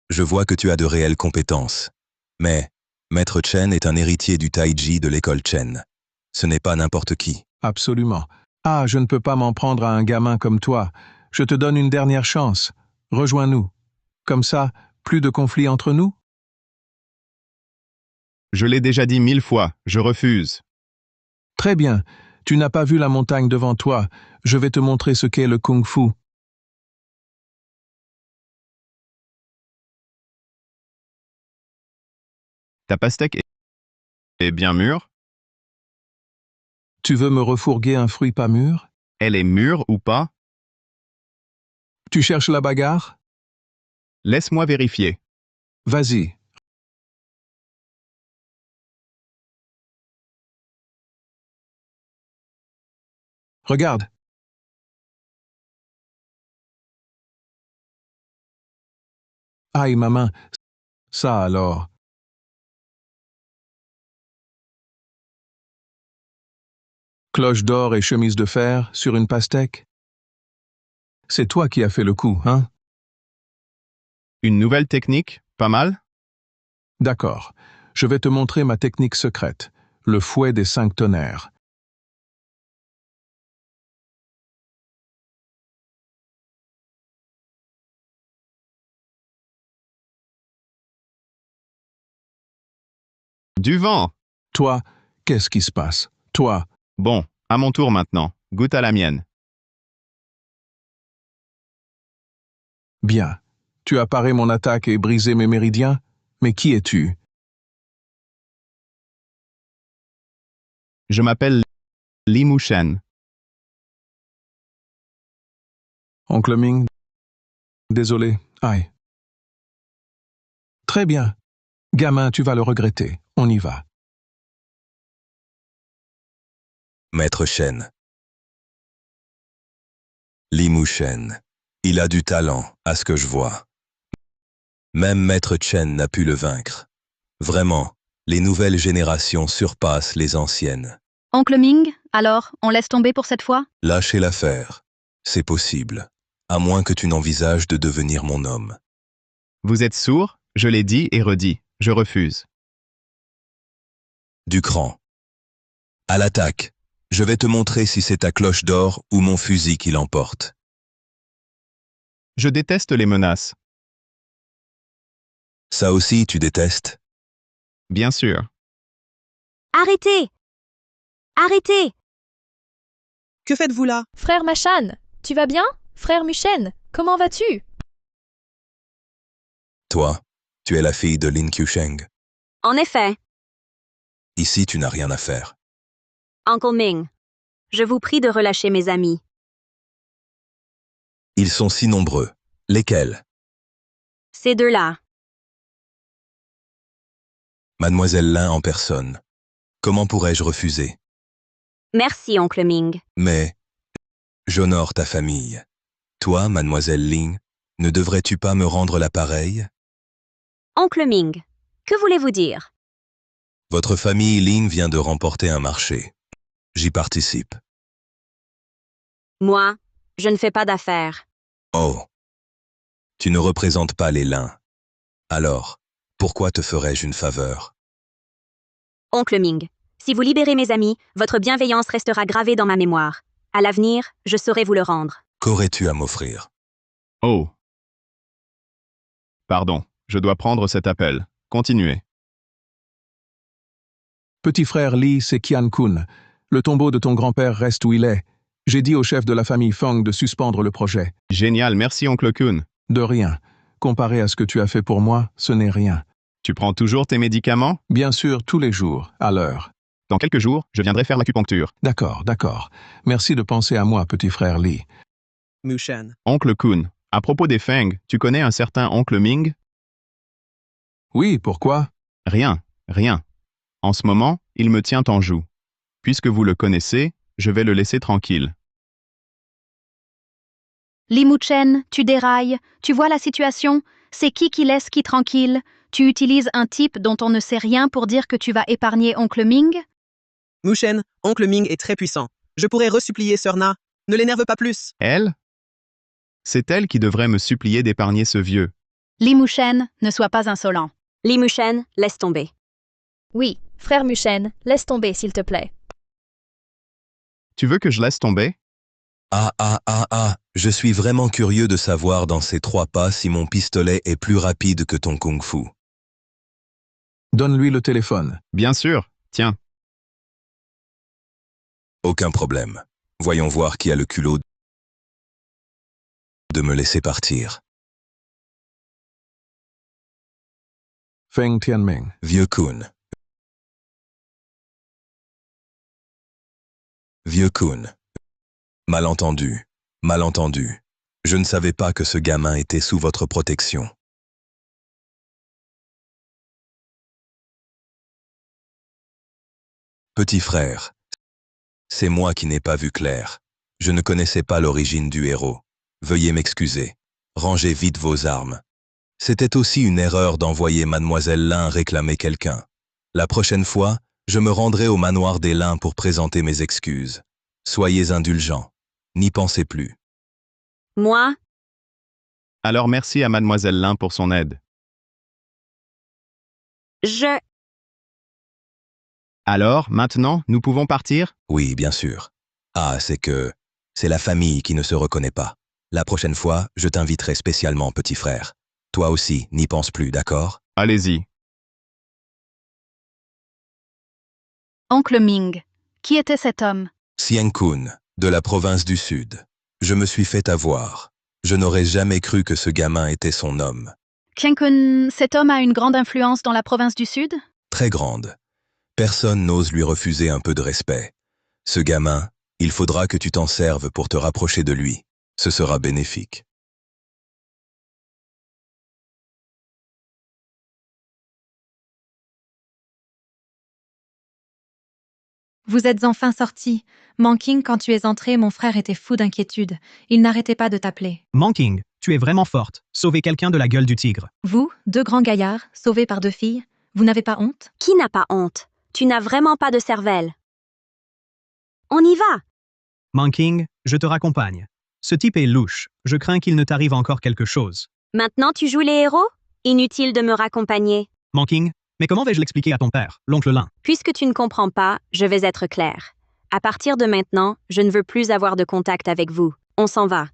je vois que tu as de réelles compétences. Mais, Maître Chen est un héritier du Taiji de l'école Chen. Ce n'est pas n'importe qui. Absolument. Ah, je ne peux pas m'en prendre à un gamin comme toi. Je te donne une dernière chance. Rejoins-nous. Comme ça, plus de conflits entre nous? Je l'ai déjà dit 1000 fois, je refuse. Très bien. Tu n'as pas vu la montagne devant toi. Je vais te montrer ce qu'est le kung-fu. Ta pastèque est bien mûre? Tu veux me refourguer un fruit pas mûr? Elle est mûre ou pas? Tu cherches la bagarre? Laisse-moi vérifier. Vas-y. Regarde. Aïe, ma main. Ça alors. Cloche d'or et chemise de fer sur une pastèque? C'est toi qui as fait le coup, hein? Une nouvelle technique, pas mal? D'accord. Je vais te montrer ma technique secrète, le fouet des 5 tonnerres. Du vent! Toi, qu'est-ce qui se passe? Toi. Bon, à mon tour maintenant. Goûte à la mienne. Bien. Tu as paré mon attaque et brisé mes méridiens? Mais qui es-tu? Je m'appelle Li Mushen. Oncle Ming? Désolé. Aïe. Très bien. Gamin, tu vas le regretter. On y va. Maître Chen. Li Mushen. Il a du talent, à ce que je vois. Même Maître Chen n'a pu le vaincre. Vraiment, les nouvelles générations surpassent les anciennes. Oncle Ming, alors, on laisse tomber pour cette fois? Lâchez l'affaire. C'est possible. À moins que tu n'envisages de devenir mon homme. Vous êtes sourd? Je l'ai dit et redit. Je refuse. Du cran. À l'attaque. Je vais te montrer si c'est ta cloche d'or ou mon fusil qui l'emporte. Je déteste les menaces. Ça aussi, tu détestes? Bien sûr. Arrêtez! Arrêtez! Que faites-vous là? Frère Machan, tu vas bien? Frère Mushen, comment vas-tu? Toi, tu es la fille de Lin Qiusheng. En effet, Ici, tu n'as rien à faire. Uncle Ming, je vous prie de relâcher mes amis. Ils sont si nombreux. Lesquels? Ces deux-là. Mademoiselle Lin en personne. Comment pourrais-je refuser? Merci, Oncle Ming. Mais j'honore ta famille. Toi, Mademoiselle Ling, ne devrais-tu pas me rendre l'appareil? Oncle Ming, que voulez-vous dire? Votre famille Ling vient de remporter un marché. J'y participe. Moi, je ne fais pas d'affaires. Oh. Tu ne représentes pas les Lin. Alors, pourquoi te ferais-je une faveur? Oncle Ming, si vous libérez mes amis, votre bienveillance restera gravée dans ma mémoire. À l'avenir, je saurai vous le rendre. Qu'aurais-tu à m'offrir? Oh. Pardon, je dois prendre cet appel. Continuez. Petit frère Li, c'est Qian Kun. Le tombeau de ton grand-père reste où il est. J'ai dit au chef de la famille Feng de suspendre le projet. Génial, merci Oncle Kun. De rien. Comparé à ce que tu as fait pour moi, ce n'est rien. Tu prends toujours tes médicaments? Bien sûr, tous les jours, à l'heure. Dans quelques jours, je viendrai faire l'acupuncture. D'accord, d'accord. Merci de penser à moi, petit frère Li. Mushen. Oncle Kun, à propos des Feng, tu connais un certain Oncle Ming? Oui, pourquoi? Rien, rien. En ce moment, il me tient en joue. Puisque vous le connaissez, je vais le laisser tranquille. Li Mushen, tu dérailles. Tu vois la situation? C'est qui laisse qui tranquille? Tu utilises un type dont on ne sait rien pour dire que tu vas épargner Oncle Ming? Mushen, Oncle Ming est très puissant. Je pourrais resupplier Sœur Na. Ne l'énerve pas plus. Elle? C'est elle qui devrait me supplier d'épargner ce vieux. Li Mushen, ne sois pas insolent. Li Mushen, laisse tomber. Oui, frère Mushen, laisse tomber s'il te plaît. Tu veux que je laisse tomber? Ah, je suis vraiment curieux de savoir dans ces 3 pas si mon pistolet est plus rapide que ton kung-fu. Donne-lui le téléphone. Bien sûr, tiens. Aucun problème. Voyons voir qui a le culot de me laisser partir. Feng Tianming. Vieux Kun. Vieux Kun. Malentendu. Malentendu. Je ne savais pas que ce gamin était sous votre protection. Petit frère. C'est moi qui n'ai pas vu clair. Je ne connaissais pas l'origine du héros. Veuillez m'excuser. Rangez vite vos armes. C'était aussi une erreur d'envoyer Mademoiselle Lin réclamer quelqu'un. La prochaine fois, je me rendrai au manoir des Lin pour présenter mes excuses. Soyez indulgents. N'y pensez plus. Moi, Alors merci à Mademoiselle Lin pour son aide. je... Alors, maintenant, nous pouvons partir? Oui, bien sûr. Ah, c'est la famille qui ne se reconnaît pas. La prochaine fois, je t'inviterai spécialement, petit frère. Toi aussi, n'y pense plus, d'accord? Allez-y. Oncle Ming. Qui était cet homme? Xiang Kun, de la province du Sud. Je me suis fait avoir. Je n'aurais jamais cru que ce gamin était son homme. Qiankun, cet homme a une grande influence dans la province du Sud? Très grande. Personne n'ose lui refuser un peu de respect. Ce gamin, il faudra que tu t'en serves pour te rapprocher de lui. Ce sera bénéfique. Vous êtes enfin sorti. Manking, quand tu es entré, mon frère était fou d'inquiétude. Il n'arrêtait pas de t'appeler. Manking, tu es vraiment forte. Sauver quelqu'un de la gueule du tigre. Vous, deux grands gaillards, sauvés par deux filles, vous n'avez pas honte? Qui n'a pas honte? Tu n'as vraiment pas de cervelle. On y va! Manking, je te raccompagne. Ce type est louche. Je crains qu'il ne t'arrive encore quelque chose. Maintenant tu joues les héros? Inutile de me raccompagner. Manking, mais comment vais-je l'expliquer à ton père, l'oncle Lin? Puisque tu ne comprends pas, je vais être clair. À partir de maintenant, je ne veux plus avoir de contact avec vous. On s'en va.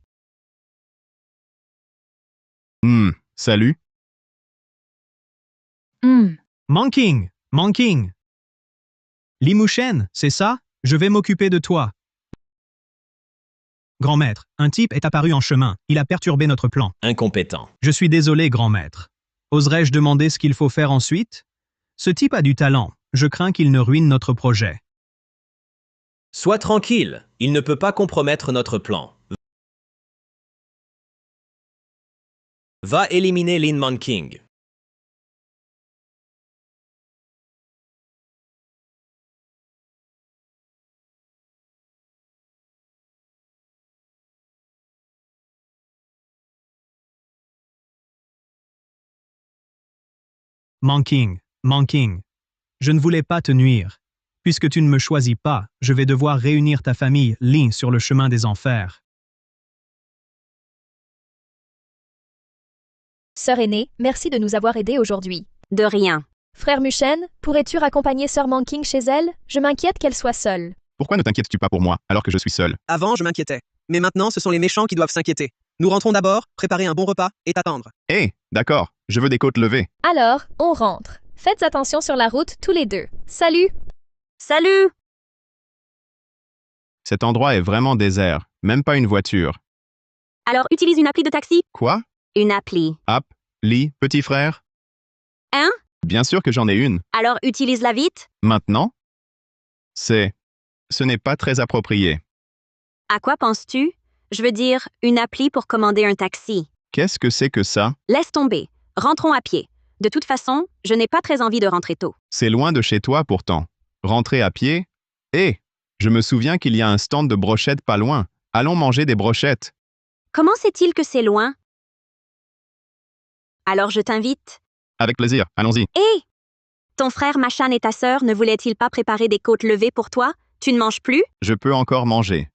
Salut. Manking, Manking. Limushen, c'est ça? Je vais m'occuper de toi. Grand maître, un type est apparu en chemin. Il a perturbé notre plan. Incompétent. Je suis désolé, grand maître. Oserais-je demander ce qu'il faut faire ensuite? Ce type a du talent. Je crains qu'il ne ruine notre projet. Sois tranquille, il ne peut pas compromettre notre plan. Va éliminer Lin Manking. Manking, Manking. Je ne voulais pas te nuire. Puisque tu ne me choisis pas, je vais devoir réunir ta famille, Lin, sur le chemin des enfers. Sœur aînée, merci de nous avoir aidés aujourd'hui. De rien. Frère Mushen, pourrais-tu raccompagner Sœur Manking chez elle? Je m'inquiète qu'elle soit seule. Pourquoi ne t'inquiètes-tu pas pour moi, alors que je suis seul? Avant, je m'inquiétais. Mais maintenant, ce sont les méchants qui doivent s'inquiéter. Nous rentrons d'abord, préparer un bon repas et t'attendre. D'accord, je veux des côtes levées. Alors, on rentre. Faites attention sur la route tous les deux. Salut! Salut! Cet endroit est vraiment désert, même pas une voiture. Alors utilise une appli de taxi? Quoi? Une appli. Li, petit frère? Hein? Bien sûr que j'en ai une. Alors utilise-la vite? Maintenant? Ce n'est pas très approprié. À quoi penses-tu? Je veux dire, une appli pour commander un taxi. Qu'est-ce que c'est que ça? Laisse tomber. Rentrons à pied. De toute façon, je n'ai pas très envie de rentrer tôt. C'est loin de chez toi pourtant. Rentrer à pied? Je me souviens qu'il y a un stand de brochettes pas loin. Allons manger des brochettes. Comment sait-il que c'est loin? Alors je t'invite. Avec plaisir, allons-y. Ton frère Machan et ta sœur ne voulaient-ils pas préparer des côtes levées pour toi? Tu ne manges plus? Je peux encore manger.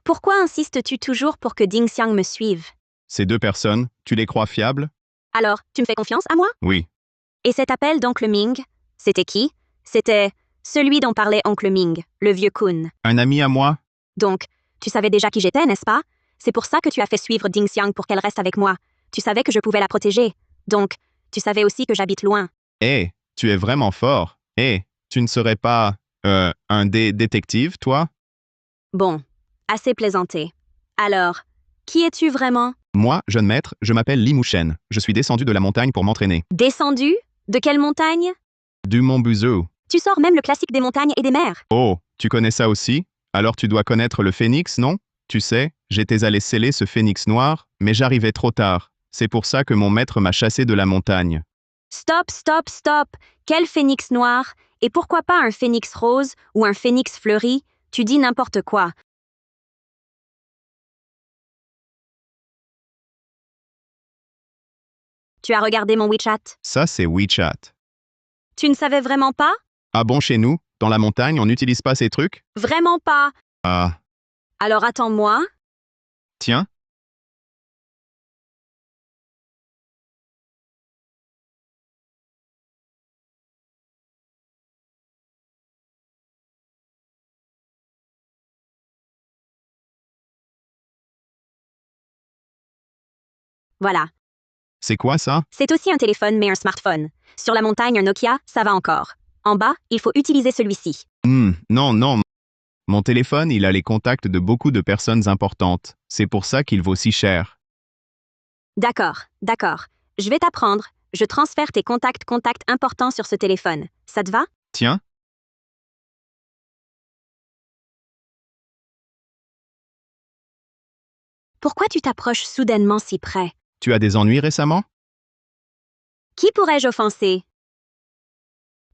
Pourquoi insistes-tu toujours pour que Ding Xiang me suive? Ces deux personnes, tu les crois fiables? Alors, tu me fais confiance à moi? Oui. Et cet appel d'oncle Ming, c'était qui? C'était celui dont parlait oncle Ming, le vieux Kun. Un ami à moi? Donc, tu savais déjà qui j'étais, n'est-ce pas? C'est pour ça que tu as fait suivre Ding Xiang pour qu'elle reste avec moi. Tu savais que je pouvais la protéger. Donc, tu savais aussi que j'habite loin. Tu es vraiment fort. Tu ne serais pas, un détective, toi? Bon, assez plaisanté. Alors, qui es-tu vraiment? Moi, jeune maître, je m'appelle Limushen. Je suis descendu de la montagne pour m'entraîner. Descendu? De quelle montagne? Du mont Buzhou. Tu sors même le classique des montagnes et des mers. Oh, tu connais ça aussi? Alors tu dois connaître le phénix, non? Tu sais, j'étais allé sceller ce phénix noir, mais j'arrivais trop tard. C'est pour ça que mon maître m'a chassé de la montagne. Stop, stop, stop! Quel phénix noir? Et pourquoi pas un phénix rose ou un phénix fleuri? Tu dis n'importe quoi. Tu as regardé mon WeChat? Ça, c'est WeChat. Tu ne savais vraiment pas? Ah bon, chez nous, dans la montagne, on n'utilise pas ces trucs? Vraiment pas! Ah, Alors attends-moi. tiens. Voilà. C'est quoi ça? C'est aussi un téléphone mais un smartphone. Sur la montagne, un Nokia, ça va encore. En bas, il faut utiliser celui-ci. Non, non. Mon téléphone, il a les contacts de beaucoup de personnes importantes. C'est pour ça qu'il vaut si cher. D'accord, d'accord. Je vais t'apprendre. Je transfère tes contacts importants sur ce téléphone. Ça te va? Tiens. Pourquoi tu t'approches soudainement si près? Tu as des ennuis récemment? Qui pourrais-je offenser?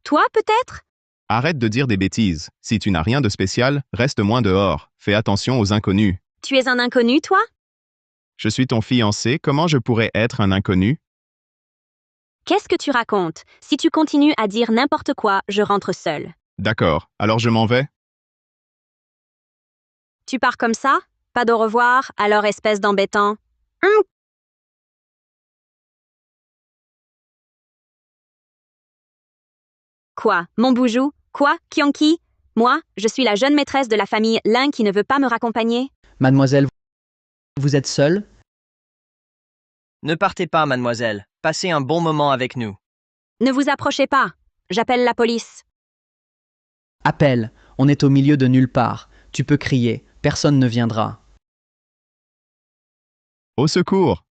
Toi, peut-être? Arrête de dire des bêtises. Si tu n'as rien de spécial, reste moins dehors. Fais attention aux inconnus. Tu es un inconnu, toi? Je suis ton fiancé, comment je pourrais être un inconnu? Qu'est-ce que tu racontes? Si tu continues à dire n'importe quoi, je rentre seule. D'accord, alors je m'en vais? Tu pars comme ça? Pas d'au revoir, alors espèce d'embêtant. Quoi? Mon boujou? Quoi? Kyonki? Moi, je suis la jeune maîtresse de la famille Lin qui ne veut pas me raccompagner? Mademoiselle, vous êtes seule? Ne partez pas, mademoiselle. Passez un bon moment avec nous. Ne vous approchez pas. J'appelle la police. Appelle, on est au milieu de nulle part. Tu peux crier, personne ne viendra. Au secours!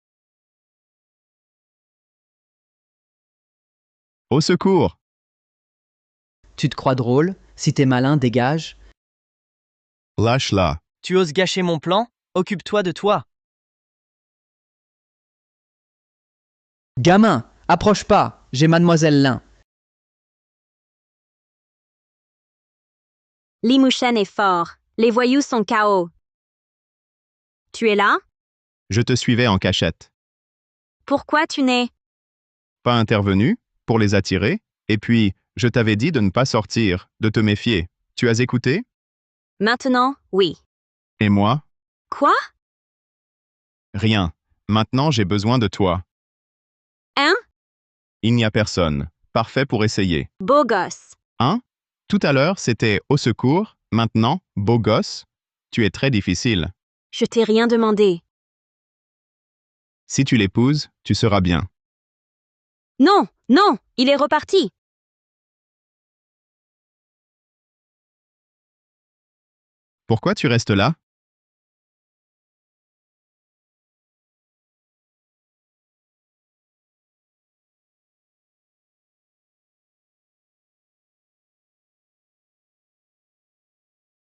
Au secours! Tu te crois drôle? Si t'es malin, dégage. Lâche-la. Tu oses gâcher mon plan? Occupe-toi de toi. Gamin, approche pas, j'ai Mademoiselle Lin. Li Muchen est fort. Les voyous sont KO. Tu es là? Je te suivais en cachette. Pourquoi tu n'es Pas intervenu, pour les attirer, et puis, je t'avais dit de ne pas sortir, de te méfier. Tu as écouté? Maintenant, oui. Et moi? Quoi? Rien. Maintenant, j'ai besoin de toi. Hein? Il n'y a personne. Parfait pour essayer. Beau gosse. Hein? Tout à l'heure, c'était au secours, maintenant, beau gosse. Tu es très difficile. Je t'ai rien demandé. Si tu l'épouses, tu seras bien. Non, non, il est reparti. Pourquoi tu restes là?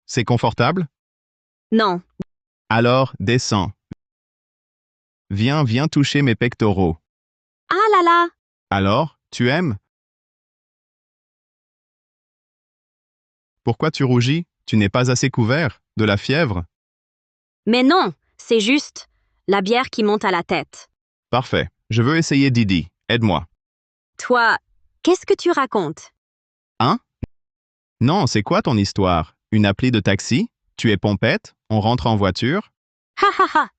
C'est confortable? Non. Alors, descends. Viens toucher mes pectoraux. Ah là là! Alors, tu aimes? Pourquoi tu rougis? Tu n'es pas assez couvert? De la fièvre? Mais non, c'est juste la bière qui monte à la tête. Parfait. Je veux essayer Didi. Aide-moi. Toi, qu'est-ce que tu racontes? Hein? Non, c'est quoi ton histoire? Une appli de taxi? Tu es pompette? On rentre en voiture? Ha ha ha!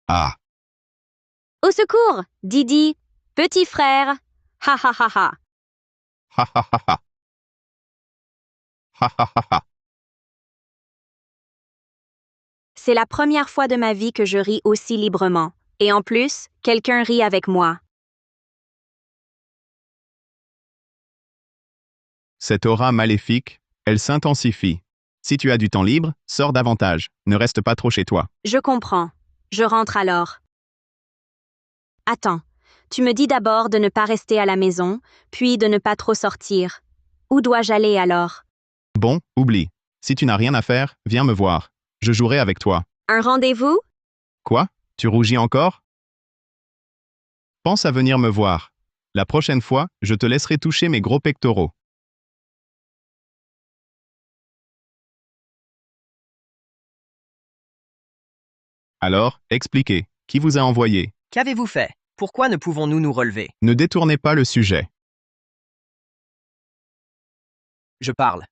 Ah! Au secours, Didi, petit frère. Ha ha ha ha! Ha ha ha ha! Ha ha ha ha! C'est la première fois de ma vie que je ris aussi librement. Et en plus, quelqu'un rit avec moi. Cette aura maléfique, elle s'intensifie. Si tu as du temps libre, sors davantage. Ne reste pas trop chez toi. Je comprends. Je rentre alors. Attends, tu me dis d'abord de ne pas rester à la maison, puis de ne pas trop sortir. Où dois-je aller alors? Bon, oublie. Si tu n'as rien à faire, viens me voir. Je jouerai avec toi. Un rendez-vous? Quoi? Tu rougis encore? Pense à venir me voir. La prochaine fois, je te laisserai toucher mes gros pectoraux. Alors, expliquez. Qui vous a envoyé? Qu'avez-vous fait? Pourquoi ne pouvons-nous nous relever? Ne détournez pas le sujet. Je parle.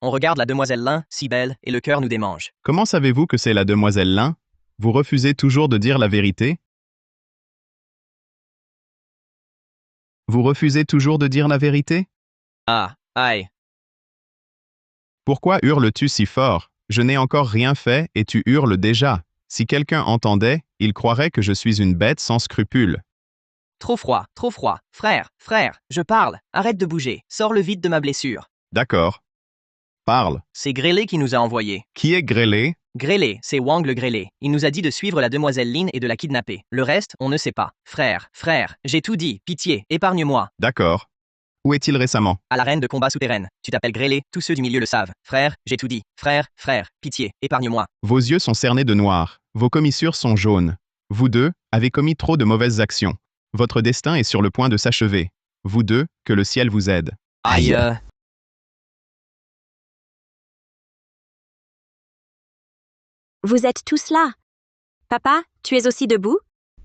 On regarde la demoiselle Lin, si belle, et le cœur nous démange. Comment savez-vous que c'est la demoiselle Lin? Vous refusez toujours de dire la vérité? Vous refusez toujours de dire la vérité? Ah, aïe. Pourquoi hurles-tu si fort? Je n'ai encore rien fait et tu hurles déjà. Si quelqu'un entendait, il croirait que je suis une bête sans scrupules. Trop froid. Frère, je parle. Arrête de bouger. Sors le vide de ma blessure. D'accord. Parle. C'est Grêlé qui nous a envoyés. Qui est Grêlé? Grêlé, c'est Wang le Grêlé. Il nous a dit de suivre la demoiselle Lin et de la kidnapper. Le reste, on ne sait pas. Frère, j'ai tout dit. Pitié, épargne-moi. D'accord. Où est-il récemment? À l'arène de combat souterraine. Tu t'appelles Grêlé, tous ceux du milieu le savent. Frère, j'ai tout dit. Frère, pitié, épargne-moi. Vos yeux sont cernés de noir. Vos commissures sont jaunes. Vous deux avez commis trop de mauvaises actions. Votre destin est sur le point de s'achever. Vous deux, que le ciel vous aide. Aïe. Vous êtes tous là. Papa, tu es aussi debout?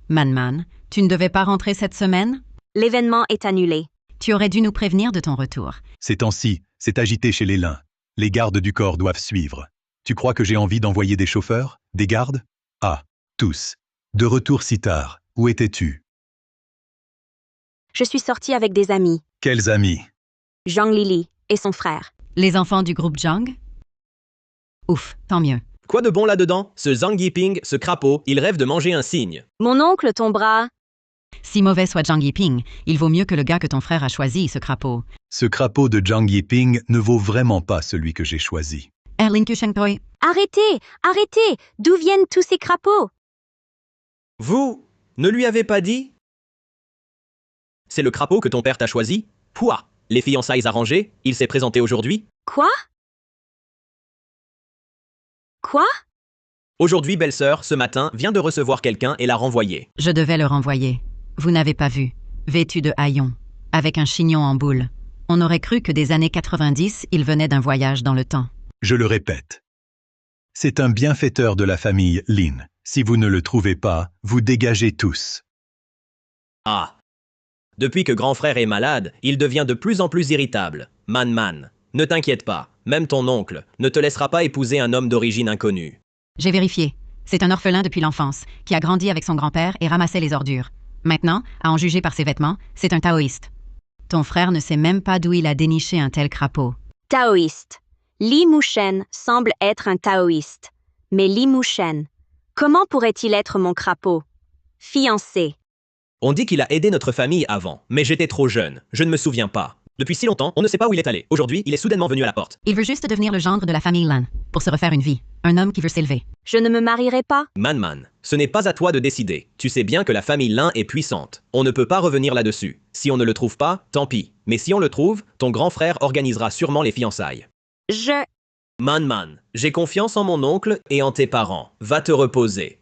Man, tu ne devais pas rentrer cette semaine? L'événement est annulé. Tu aurais dû nous prévenir de ton retour. Ces temps-ci, c'est agité chez les Lin. Les gardes du corps doivent suivre. Tu crois que j'ai envie d'envoyer des chauffeurs? Des gardes? Ah, tous. De retour si tard. Où étais-tu? Je suis sortie avec des amis. Quels amis? Zhang Lili et son frère. Les enfants du groupe Zhang? Ouf, tant mieux. Quoi de bon là-dedans? Ce Zhang Yiping, ce crapaud, il rêve de manger un cygne. Mon oncle tombera. Si mauvais soit Zhang Yiping, il vaut mieux que le gars que ton frère a choisi, ce crapaud. Ce crapaud de Zhang Yiping ne vaut vraiment pas celui que j'ai choisi. Erling Kushenpoi. Arrêtez! D'où viennent tous ces crapauds? Vous ne lui avez pas dit? C'est le crapaud que ton père t'a choisi? Pouah! Les fiançailles arrangées, il s'est présenté aujourd'hui? Quoi? Aujourd'hui, belle-sœur, ce matin, vient de recevoir quelqu'un et l'a renvoyé. Je devais le renvoyer. Vous n'avez pas vu. Vêtu de haillons, avec un chignon en boule. On aurait cru que des années 90, il venait d'un voyage dans le temps. Je le répète. C'est un bienfaiteur de la famille Lin. Si vous ne le trouvez pas, vous dégagez tous. Ah. Depuis que grand frère est malade, il devient de plus en plus irritable. Man. Ne t'inquiète pas, même ton oncle ne te laissera pas épouser un homme d'origine inconnue. J'ai vérifié. C'est un orphelin depuis l'enfance, qui a grandi avec son grand-père et ramassait les ordures. Maintenant, à en juger par ses vêtements, c'est un taoïste. Ton frère ne sait même pas d'où il a déniché un tel crapaud. Taoïste. Li Mushen semble être un taoïste. Mais Li Mushen, comment pourrait-il être mon crapaud? Fiancé. On dit qu'il a aidé notre famille avant, mais j'étais trop jeune, je ne me souviens pas. Depuis si longtemps, on ne sait pas où il est allé. Aujourd'hui, il est soudainement venu à la porte. Il veut juste devenir le gendre de la famille Lan, pour se refaire une vie. Un homme qui veut s'élever. Je ne me marierai pas. Man, ce n'est pas à toi de décider. Tu sais bien que la famille Lin est puissante. On ne peut pas revenir là-dessus. Si on ne le trouve pas, tant pis. Mais si on le trouve, ton grand frère organisera sûrement les fiançailles. Man, j'ai confiance en mon oncle et en tes parents. Va te reposer.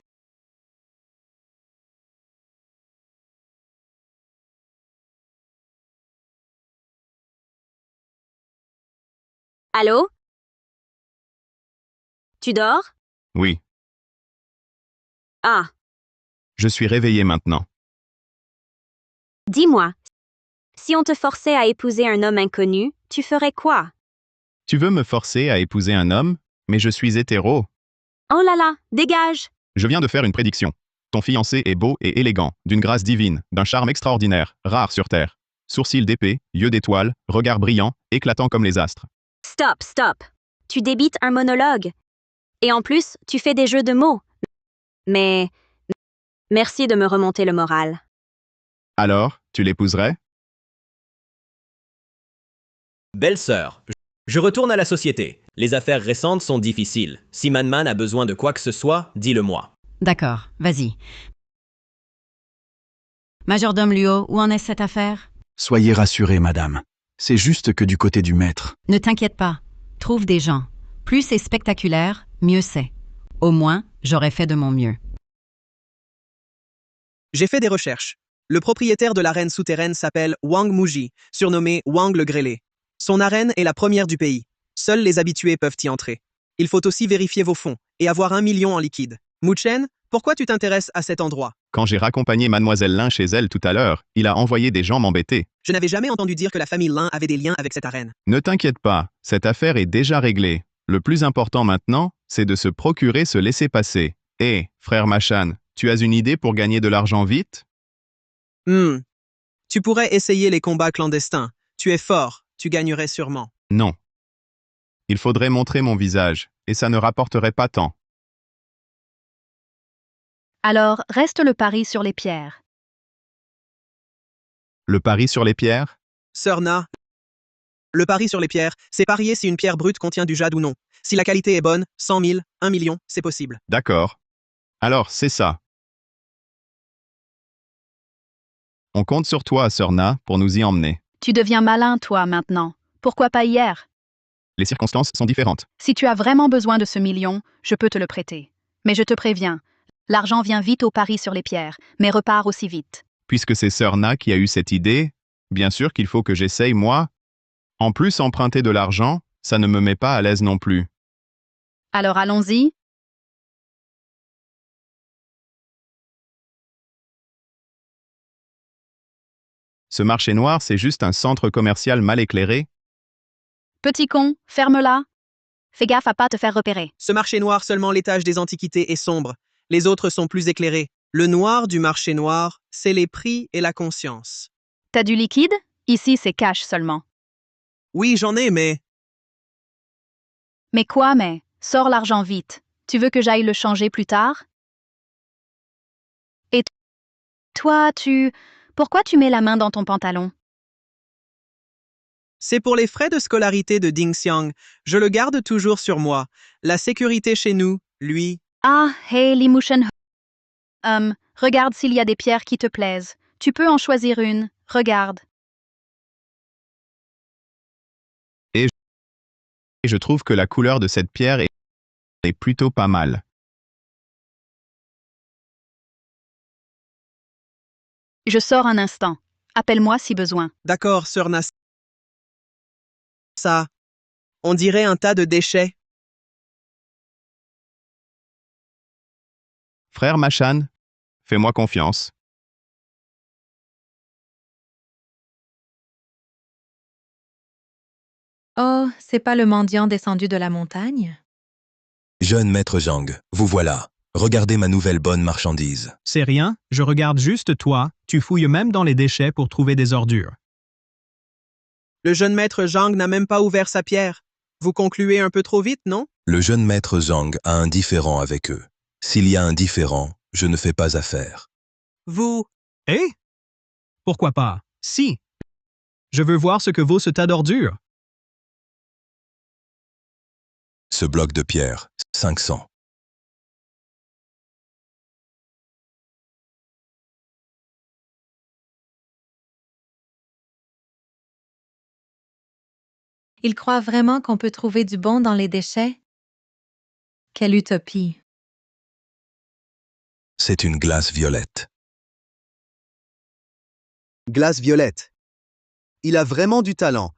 Allô? Tu dors? Oui. Ah. Je suis réveillé maintenant. Dis-moi, si on te forçait à épouser un homme inconnu, tu ferais quoi? Tu veux me forcer à épouser un homme? Mais je suis hétéro. Oh là là, dégage! Je viens de faire une prédiction. Ton fiancé est beau et élégant, d'une grâce divine, d'un charme extraordinaire, rare sur Terre. Sourcils d'épée, yeux d'étoile, regard brillant, éclatant comme les astres. Stop. Tu débites un monologue. Et en plus, tu fais des jeux de mots. Mais merci de me remonter le moral. Alors, tu l'épouserais? Belle-sœur, je retourne à la société. Les affaires récentes sont difficiles. Si Man a besoin de quoi que ce soit, dis-le-moi. D'accord, vas-y. Majordome Luo, où en est cette affaire? Soyez rassurée, madame. C'est juste que du côté du maître. Ne t'inquiète pas. Trouve des gens. Plus c'est spectaculaire, mieux c'est. Au moins, j'aurais fait de mon mieux. J'ai fait des recherches. Le propriétaire de l'arène souterraine s'appelle Wang Muji, surnommé Wang le Grêlé. Son arène est la première du pays. Seuls les habitués peuvent y entrer. Il faut aussi vérifier vos fonds et avoir 1 million en liquide. Muchen, Pourquoi tu t'intéresses à cet endroit? Quand j'ai raccompagné Mademoiselle Lin chez elle tout à l'heure, il a envoyé des gens m'embêter. Je n'avais jamais entendu dire que la famille Lin avait des liens avec cette arène. Ne t'inquiète pas, cette affaire est déjà réglée. Le plus important maintenant, c'est de se procurer ce laissez-passer. Hé, frère Machan, tu as une idée pour gagner de l'argent vite? Tu pourrais essayer les combats clandestins. Tu es fort, tu gagnerais sûrement. Non. Il faudrait montrer mon visage, et ça ne rapporterait pas tant. Alors, reste le pari sur les pierres. Le pari sur les pierres? Sœur Na, le pari sur les pierres, c'est parier si une pierre brute contient du jade ou non. Si la qualité est bonne, 100 000, 1 million, c'est possible. D'accord. Alors, c'est ça. On compte sur toi, Sœur Na, pour nous y emmener. Tu deviens malin, toi, maintenant. Pourquoi pas hier? Les circonstances sont différentes. Si tu as vraiment besoin de ce million, je peux te le prêter. Mais je te préviens, l'argent vient vite au pari sur les pierres, mais repart aussi vite. Puisque c'est Sœur Na qui a eu cette idée, bien sûr qu'il faut que j'essaye, moi. En plus, emprunter de l'argent, ça ne me met pas à l'aise non plus. Alors allons-y. Ce marché noir, c'est juste un centre commercial mal éclairé. Petit con, ferme-la. Fais gaffe à pas te faire repérer. Ce marché noir, seulement l'étage des antiquités est sombre. Les autres sont plus éclairés. Le noir du marché noir, c'est les prix et la conscience. T'as du liquide? Ici, c'est cash seulement. Oui, j'en ai, mais... Mais quoi, mais? Sors l'argent vite. Tu veux que j'aille le changer plus tard? Et toi, pourquoi tu mets la main dans ton pantalon? C'est pour les frais de scolarité de Ding Xiang. Je le garde toujours sur moi. La sécurité chez nous, lui... Ah, hey, Li Mushen. Regarde s'il y a des pierres qui te plaisent. Tu peux en choisir une. Regarde. Et je trouve que la couleur de cette pierre est plutôt pas mal. Je sors un instant. Appelle-moi si besoin. D'accord, Sœur Nas. Ça, on dirait un tas de déchets. Frère Machan, fais-moi confiance. Oh, c'est pas le mendiant descendu de la montagne? Jeune maître Zhang, vous voilà. Regardez ma nouvelle bonne marchandise. C'est rien, je regarde juste toi, tu fouilles même dans les déchets pour trouver des ordures. Le jeune maître Zhang n'a même pas ouvert sa pierre. Vous concluez un peu trop vite, non? Le jeune maître Zhang a un différend avec eux. S'il y a un différend, je ne fais pas affaire. Vous... Eh? Pourquoi pas? Si. Je veux voir ce que vaut ce tas d'ordures. Ce bloc de pierre, 500. Il croit vraiment qu'on peut trouver du bon dans les déchets? Quelle utopie! C'est une glace violette. Glace violette. Il a vraiment du talent.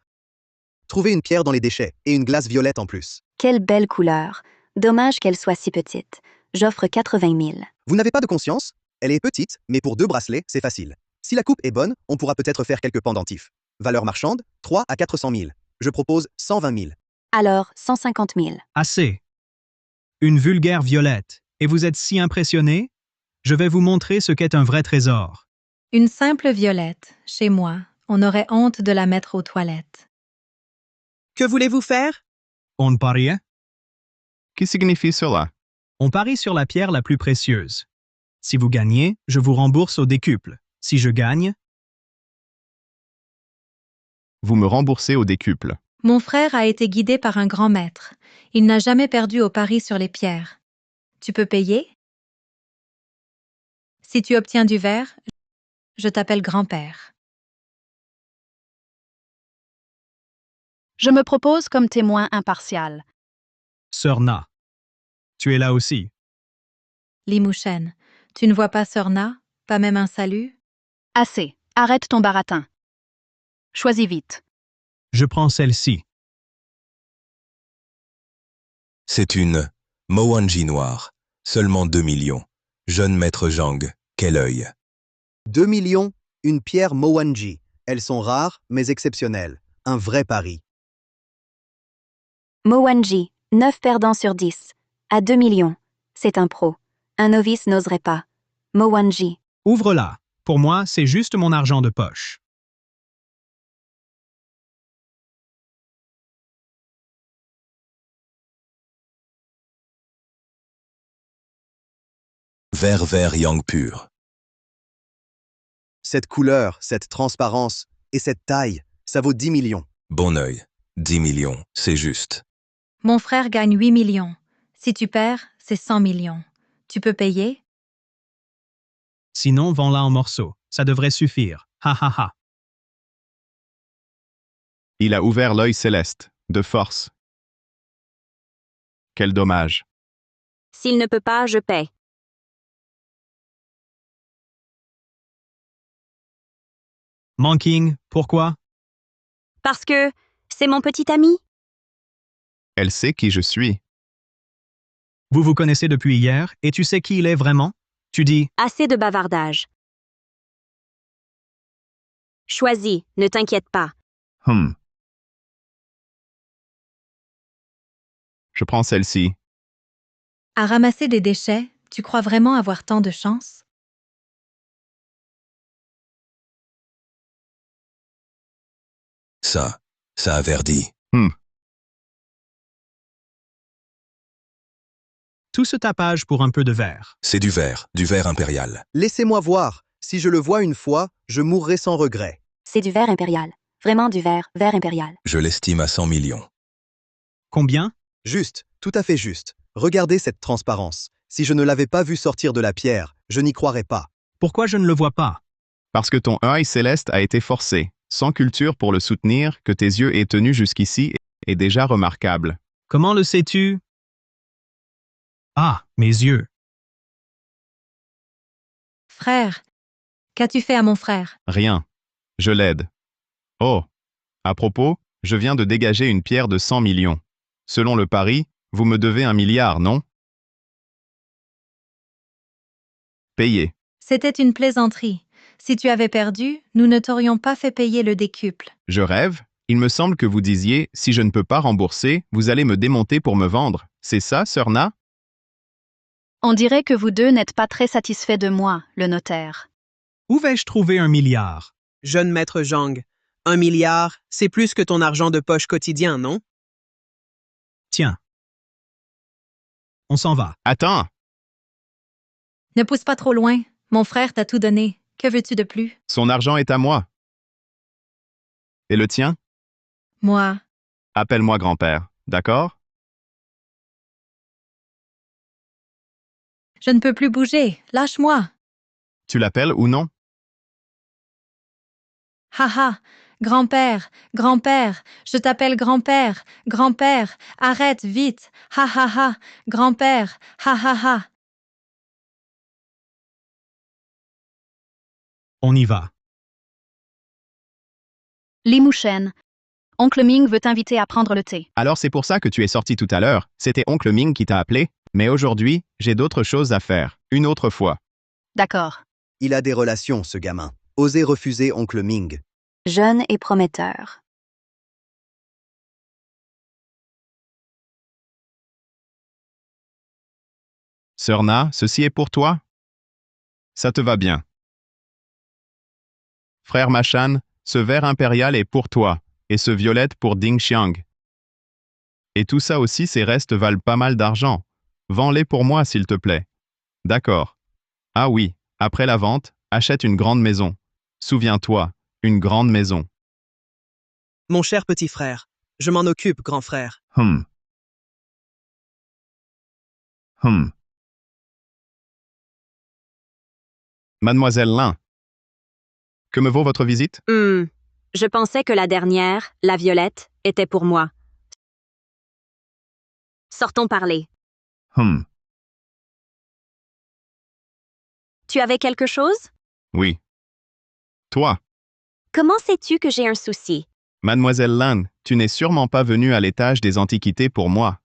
Trouver une pierre dans les déchets et une glace violette en plus. Quelle belle couleur. Dommage qu'elle soit si petite. J'offre 80 000. Vous n'avez pas de conscience? Elle est petite, mais pour 2 bracelets, c'est facile. Si la coupe est bonne, on pourra peut-être faire quelques pendentifs. Valeur marchande, 3 à 400 000. Je propose 120 000. Alors, 150 000. Assez. Une vulgaire violette. Et vous êtes si impressionné? Je vais vous montrer ce qu'est un vrai trésor. Une simple violette, chez moi. On aurait honte de la mettre aux toilettes. Que voulez-vous faire? On parie? Que signifie cela? On parie sur la pierre la plus précieuse. Si vous gagnez, je vous rembourse au décuple. Si je gagne, Vous me remboursez au décuple. Mon frère a été guidé par un grand maître. Il n'a jamais perdu au pari sur les pierres. Tu peux payer? Si tu obtiens du verre, je t'appelle grand-père. Je me propose comme témoin impartial. Sœur Na. Tu es là aussi. Li Mushen, tu ne vois pas Sœur Na? Pas même un salut? Assez. Arrête ton baratin. Choisis vite. Je prends celle-ci. C'est une Mowanji noire. Seulement 2 millions. Jeune maître Zhang, quel œil. 2 millions, une pierre Mowanji. Elles sont rares, mais exceptionnelles. Un vrai pari. Mowanji, 9 perdants sur 10. À 2 millions. C'est un pro. Un novice n'oserait pas. Mowanji. Ouvre-la. Pour moi, c'est juste mon argent de poche. Vert yang pur. Cette couleur, cette transparence et cette taille, ça vaut 10 millions. Bon œil. 10 millions, c'est juste. Mon frère gagne 8 millions. Si tu perds, c'est 100 millions. Tu peux payer? Sinon, vends-la en morceaux. Ça devrait suffire. Ha ha ha. Il a ouvert l'œil céleste, de force. Quel dommage. S'il ne peut pas, je paie. Manking, pourquoi? Parce que c'est mon petit ami. Elle sait qui je suis. Vous vous connaissez depuis hier et tu sais qui il est vraiment? Tu dis Assez de bavardage. Choisis, ne t'inquiète pas. Je prends celle-ci. À ramasser des déchets, tu crois vraiment avoir tant de chance? Ça a verdi. tout ce tapage pour un peu de verre. C'est du verre impérial. Laissez-moi voir. Si je le vois une fois, je mourrai sans regret. C'est du verre impérial. Vraiment du verre impérial. Je l'estime à 100 millions. Combien? Juste, tout à fait juste. Regardez cette transparence. Si je ne l'avais pas vu sortir de la pierre, je n'y croirais pas. Pourquoi je ne le vois pas? Parce que ton œil céleste a été forcé, sans culture pour le soutenir, que tes yeux aient tenu jusqu'ici est déjà remarquable. Comment le sais-tu? Ah, mes yeux. Frère, qu'as-tu fait à mon frère? Rien. Je l'aide. Oh. À propos, je viens de dégager une pierre de 100 millions. Selon le pari, vous me devez 1 milliard, non? Payé. C'était une plaisanterie. Si tu avais perdu, nous ne t'aurions pas fait payer le décuple. Je rêve? Il me semble que vous disiez, si je ne peux pas rembourser, vous allez me démonter pour me vendre. C'est ça, Sœur Na? On dirait que vous deux n'êtes pas très satisfaits de moi, le notaire. Où vais-je trouver 1 milliard? Jeune maître Zhang, 1 milliard, c'est plus que ton argent de poche quotidien, non? Tiens. On s'en va. Attends! Ne pousse pas trop loin. Mon frère t'a tout donné. Que veux-tu de plus? Son argent est à moi. Et le tien? Moi. Appelle-moi grand-père, d'accord? Je ne peux plus bouger. Lâche-moi. Tu l'appelles ou non? Haha. Grand-père, grand-père, je t'appelle grand-père, grand-père, arrête vite. Ha ha ha. Grand-père, ha ha ha. On y va. Li Muchen, Oncle Ming veut t'inviter à prendre le thé. Alors c'est pour ça que tu es sorti tout à l'heure. C'était Oncle Ming qui t'a appelé. Mais aujourd'hui, j'ai d'autres choses à faire. Une autre fois. D'accord. Il a des relations, ce gamin. Osez refuser Oncle Ming. Jeune et prometteur. Sœur Na, ceci est pour toi? Ça te va bien. Frère Machan, ce verre impérial est pour toi, et ce violette pour Ding Xiang. Et tout ça aussi, ces restes valent pas mal d'argent. Vends-les pour moi, s'il te plaît. D'accord. Ah oui, après la vente, achète une grande maison. Souviens-toi, une grande maison. Mon cher petit frère, je m'en occupe, grand frère. Mademoiselle Lin, que me vaut votre visite? Je pensais que la dernière, la violette, était pour moi. Sortons parler. Tu avais quelque chose? Oui. Toi, Comment sais-tu que j'ai un souci? Mademoiselle Lin, tu n'es sûrement pas venue à l'étage des antiquités pour moi.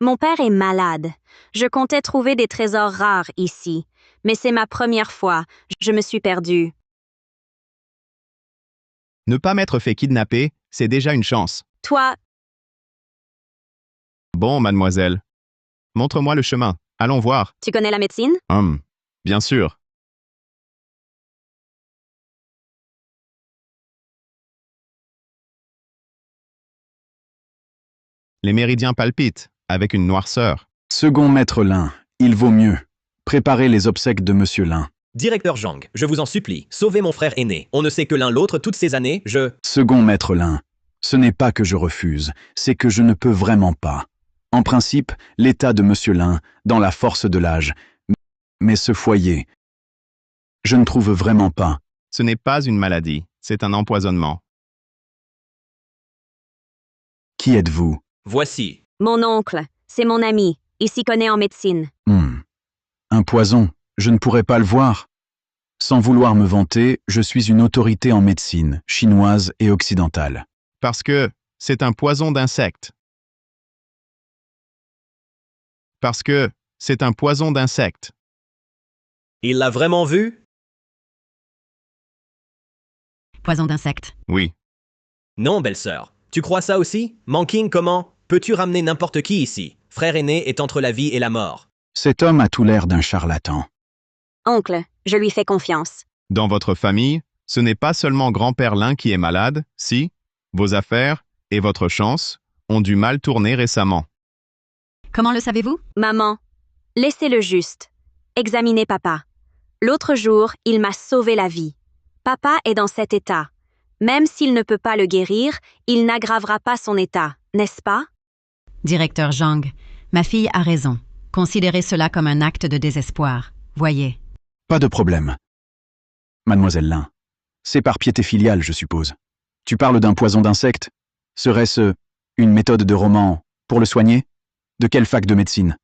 Mon père est malade. Je comptais trouver des trésors rares ici. mais c'est ma première fois. Je me suis perdue. Ne pas m'être fait kidnapper, c'est déjà une chance. Toi, Bon, mademoiselle. Montre-moi le chemin. Allons voir. tu connais la médecine? Bien sûr. Les méridiens palpitent, avec une noirceur. Second maître Lin, il vaut mieux. Préparez les obsèques de Monsieur Lin. Directeur Zhang, je vous en supplie, sauvez mon frère aîné. On ne sait que l'un l'autre toutes ces années, Second maître Lin, ce n'est pas que je refuse, c'est que je ne peux vraiment pas. En principe, l'état de Monsieur Lin, dans la force de l'âge. Mais ce foyer, je ne trouve vraiment pas. Ce n'est pas une maladie, c'est un empoisonnement. Qui êtes-vous? Voici. mon oncle, c'est mon ami. Il s'y connaît en médecine. Un poison, je ne pourrais pas le voir. Sans vouloir me vanter, je suis une autorité en médecine, chinoise et occidentale. Parce que c'est un poison d'insectes. Parce que c'est un poison d'insectes. Il l'a vraiment vu? Poison d'insectes. Oui. Non, belle-sœur. Tu crois ça aussi? Manking, comment? Peux-tu ramener n'importe qui ici? Frère aîné est entre la vie et la mort. Cet homme a tout l'air d'un charlatan. Oncle, je lui fais confiance. Dans votre famille, ce n'est pas seulement grand-père Lin qui est malade, si, vos affaires et votre chance ont dû mal tourner récemment. Comment le savez-vous? Maman, laissez-le juste. Examinez papa. L'autre jour, il m'a sauvé la vie. Papa est dans cet état. Même s'il ne peut pas le guérir, il n'aggravera pas son état, n'est-ce pas? Directeur Zhang, ma fille a raison. Considérez cela comme un acte de désespoir. Voyez. Pas de problème. Mademoiselle Lin, c'est par piété filiale, je suppose. Tu parles d'un poison d'insectes? Serait-ce une méthode de roman pour le soigner? De quelle fac de médecine?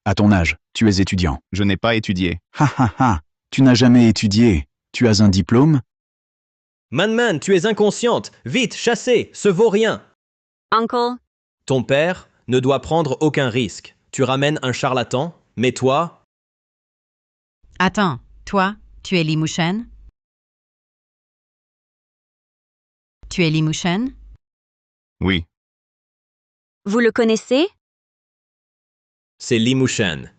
À ton âge, tu es étudiant. Je n'ai pas étudié. Ha ha ha, tu n'as jamais étudié. Tu as un diplôme? Man, tu es inconsciente. Vite, chassez, ce vaut rien. Uncle, Ton père ne doit prendre aucun risque. Tu ramènes un charlatan, mais toi... Attends, toi, tu es Li Mushen? Tu es Li Mushen? Oui. vous le connaissez? C'est Li Mushen.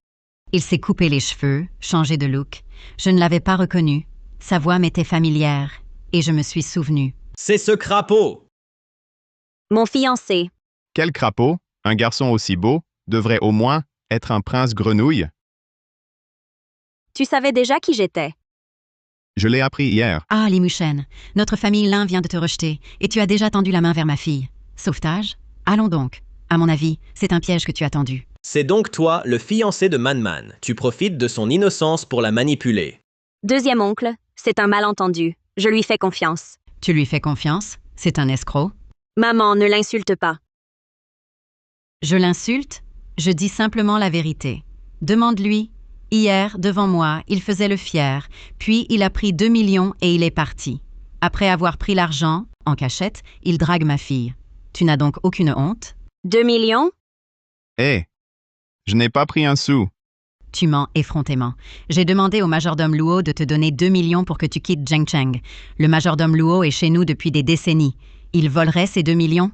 Il s'est coupé les cheveux, changé de look. Je ne l'avais pas reconnu. Sa voix m'était familière, et je me suis souvenu. C'est ce crapaud! Mon fiancé. Quel crapaud, un garçon aussi beau, devrait au moins être un prince grenouille? Tu savais déjà qui j'étais. Je l'ai appris hier. Ah, Li Mushen, notre famille Lin vient de te rejeter, et tu as déjà tendu la main vers ma fille. Sauvetage? Allons donc. À mon avis, c'est un piège que tu as tendu. C'est donc toi, le fiancé de Man. Tu profites de son innocence pour la manipuler. Deuxième oncle, c'est un malentendu. Je lui fais confiance. Tu lui fais confiance? C'est un escroc? Maman, ne l'insulte pas. Je l'insulte? Je dis simplement la vérité. Demande-lui. Hier, devant moi, il faisait le fier, puis il a pris 2 millions et il est parti. Après avoir pris l'argent, en cachette, il drague ma fille. Tu n'as donc aucune honte? 2 millions? Hé! Je n'ai pas pris un sou. Tu mens effrontément. J'ai demandé au majordome Luo de te donner 2 millions pour que tu quittes Zhengcheng. Le majordome Luo est chez nous depuis des décennies. Il volerait ces 2 millions?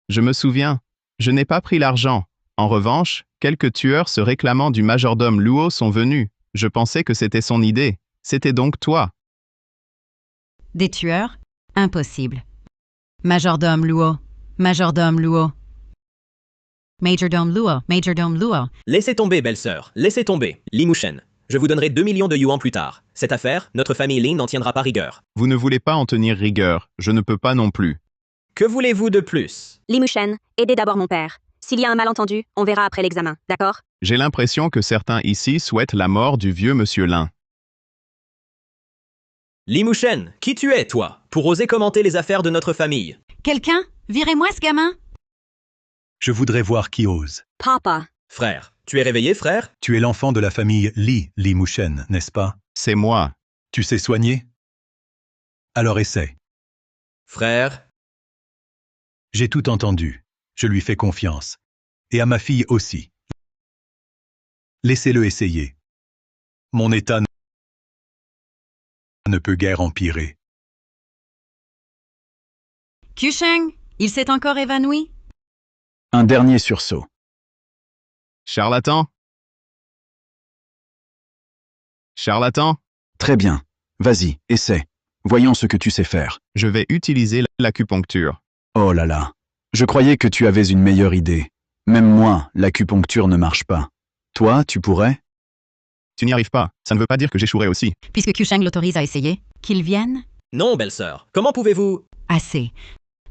Je me souviens. Je n'ai pas pris l'argent. En revanche, quelques tueurs se réclamant du majordome Luo sont venus. Je pensais que c'était son idée. C'était donc toi. Des tueurs? Impossible. Majordome Luo. Majordome Luo. Majordome Luo. Majordome Luo. Laissez tomber, belle-sœur. Laissez tomber. Li Mushen. Je vous donnerai 2 millions de yuan plus tard. Cette affaire, notre famille Lin n'en tiendra pas rigueur. Vous ne voulez pas en tenir rigueur. Je ne peux pas non plus. Que voulez-vous de plus? Li Mushen, aidez d'abord mon père. S'il y a un malentendu, on verra après l'examen, d'accord? J'ai l'impression que certains ici souhaitent la mort du vieux monsieur Lin. Li Mushen, qui tu es, toi, pour oser commenter les affaires de notre famille? Quelqu'un? Virez-moi ce gamin! Je voudrais voir qui ose. Papa. Frère, tu es réveillé, frère? Tu es l'enfant de la famille Li Mushen, n'est-ce pas? C'est moi. Tu sais soigner? Alors essaie. Frère? J'ai tout entendu. Je lui fais confiance. Et à ma fille aussi. Laissez-le essayer. Mon état ne peut guère empirer. Kusheng, il s'est encore évanoui? Un dernier sursaut. Charlatan? Charlatan? Très bien. Vas-y, essaie. Voyons ce que tu sais faire. Je vais utiliser l'acupuncture. Oh là là. Je croyais que tu avais une meilleure idée. Même moi, l'acupuncture ne marche pas. Toi, tu pourrais? Tu n'y arrives pas. Ça ne veut pas dire que j'échouerai aussi. Puisque Kusheng l'autorise à essayer, qu'il vienne? Non, belle-sœur. Comment pouvez-vous... Assez.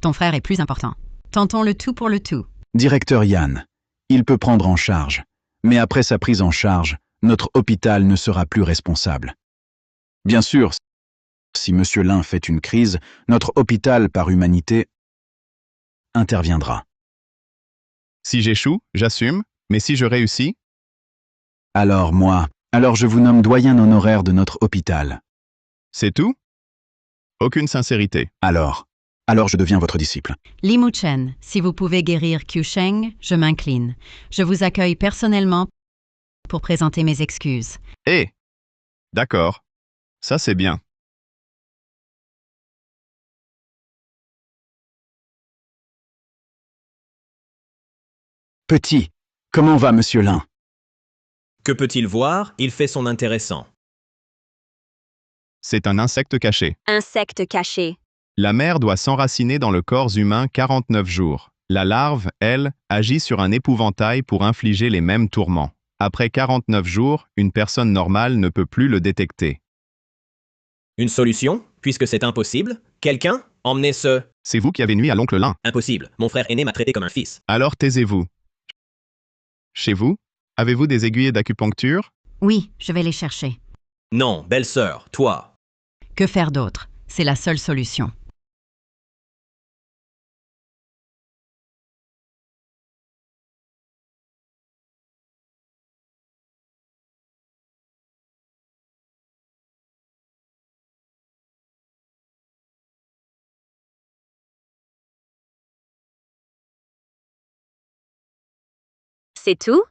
Ton frère est plus important. Tentons le tout pour le tout. Directeur Yann, il peut prendre en charge. Mais après sa prise en charge, notre hôpital ne sera plus responsable. Bien sûr, si Monsieur Lin fait une crise, notre hôpital, par humanité, interviendra. Si j'échoue, j'assume, mais si je réussis? Alors je vous nomme doyen honoraire de notre hôpital. C'est tout? Aucune sincérité. Alors je deviens votre disciple. Li Muchen, si vous pouvez guérir Kusheng, je m'incline. Je vous accueille personnellement pour présenter mes excuses. Eh! D'accord. Ça, c'est bien. Petit, comment va Monsieur Lin? Que peut-il voir? Il fait son intéressant. C'est un insecte caché. Insecte caché. La mère doit s'enraciner dans le corps humain 49 jours. La larve, elle, agit sur un épouvantail pour infliger les mêmes tourments. Après 49 jours, une personne normale ne peut plus le détecter. Une solution? Puisque c'est impossible? Quelqu'un? Emmenez ce... C'est vous qui avez nuit à l'oncle Lin. Impossible. Mon frère aîné m'a traité comme un fils. Alors taisez-vous. Chez vous, avez-vous des aiguilles d'acupuncture? Oui, je vais les chercher. Non, belle-sœur, toi. Que faire d'autre? C'est la seule solution. C'est tout?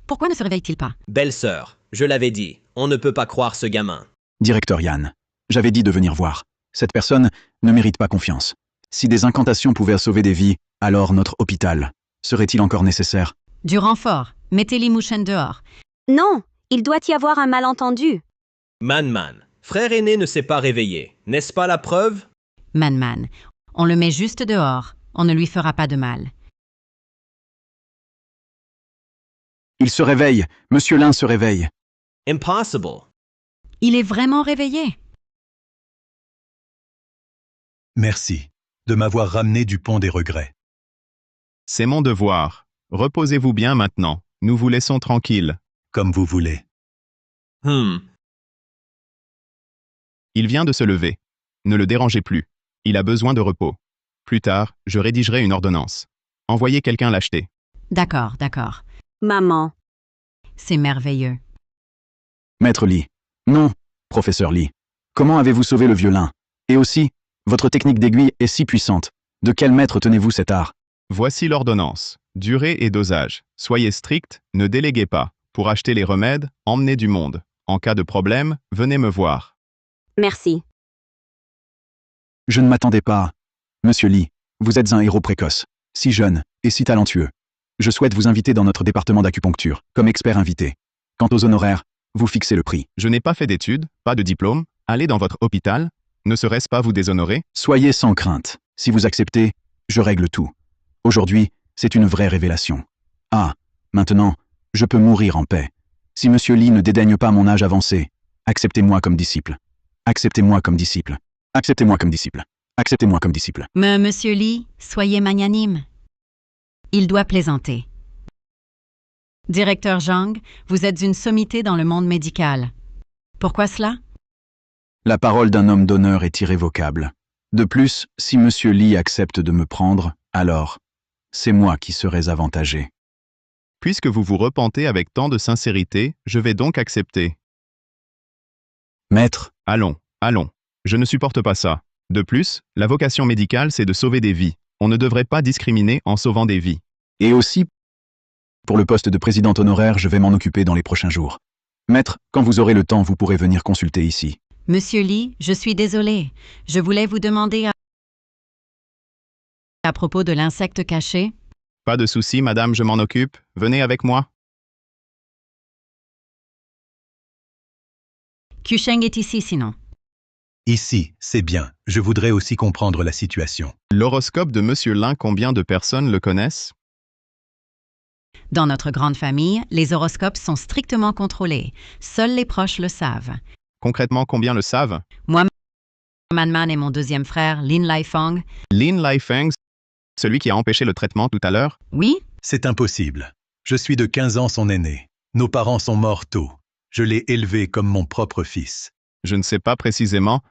Pourquoi ne se réveille-t-il pas? Belle-sœur, je l'avais dit, on ne peut pas croire ce gamin. Directeur Yann, j'avais dit de venir voir. Cette personne ne mérite pas confiance. Si des incantations pouvaient sauver des vies, alors notre hôpital serait-il encore nécessaire? Du renfort. Mettez Li Muchen dehors. Non, il doit y avoir un malentendu. Man, frère aîné ne s'est pas réveillé. N'est-ce pas la preuve? Man, on le met juste dehors. On ne lui fera pas de mal. Il se réveille. Monsieur Lin se réveille. Impossible. Il est vraiment réveillé. Merci de m'avoir ramené du pont des regrets. C'est mon devoir. Reposez-vous bien maintenant. Nous vous laissons tranquille. Comme vous voulez. Il vient de se lever. Ne le dérangez plus. Il a besoin de repos. Plus tard, je rédigerai une ordonnance. Envoyez quelqu'un l'acheter. D'accord. Maman. C'est merveilleux. Maître Li. Non, professeur Li. Comment avez-vous sauvé le vieux Lin? Et aussi, votre technique d'aiguille est si puissante. De quel maître tenez-vous cet art? Voici l'ordonnance. Durée et dosage. Soyez strict, ne déléguez pas. Pour acheter les remèdes, emmenez du monde. En cas de problème, venez me voir. Merci. Je ne m'attendais pas. Monsieur Li, vous êtes un héros précoce, si jeune et si talentueux. Je souhaite vous inviter dans notre département d'acupuncture, comme expert invité. Quant aux honoraires, vous fixez le prix. Je n'ai pas fait d'études, pas de diplôme. Allez dans votre hôpital. Ne serait-ce pas vous déshonorer? Soyez sans crainte. Si vous acceptez, je règle tout. Aujourd'hui, c'est une vraie révélation. Ah, maintenant, je peux mourir en paix. Si Monsieur Li ne dédaigne pas mon âge avancé, acceptez-moi comme disciple. Acceptez-moi comme disciple. Acceptez-moi comme disciple. Acceptez-moi comme disciple. Mais Monsieur Li, soyez magnanime. Il doit plaisanter. Directeur Zhang, vous êtes une sommité dans le monde médical. Pourquoi cela? La parole d'un homme d'honneur est irrévocable. De plus, si Monsieur Li accepte de me prendre, alors, c'est moi qui serais avantagé. Puisque vous vous repentez avec tant de sincérité, je vais donc accepter. Maître. Allons. Je ne supporte pas ça. De plus, la vocation médicale, c'est de sauver des vies. On ne devrait pas discriminer en sauvant des vies. Et aussi, pour le poste de président honoraire, je vais m'en occuper dans les prochains jours. Maître, quand vous aurez le temps, vous pourrez venir consulter ici. Monsieur Lee, je suis désolé. Je voulais vous demander à propos de l'insecte caché. Pas de souci, madame, je m'en occupe. Venez avec moi. Kusheng est ici sinon. Ici, c'est bien. Je voudrais aussi comprendre la situation. L'horoscope de Monsieur Lin, combien de personnes le connaissent? Dans notre grande famille, les horoscopes sont strictement contrôlés. Seuls les proches le savent. Concrètement, combien le savent? Moi, Man et mon deuxième frère, Lin Laifeng. Lin Laifeng, celui qui a empêché le traitement tout à l'heure? Oui? C'est impossible. Je suis de 15 ans son aîné. Nos parents sont morts tôt. Je l'ai élevé comme mon propre fils. Je ne sais pas précisément.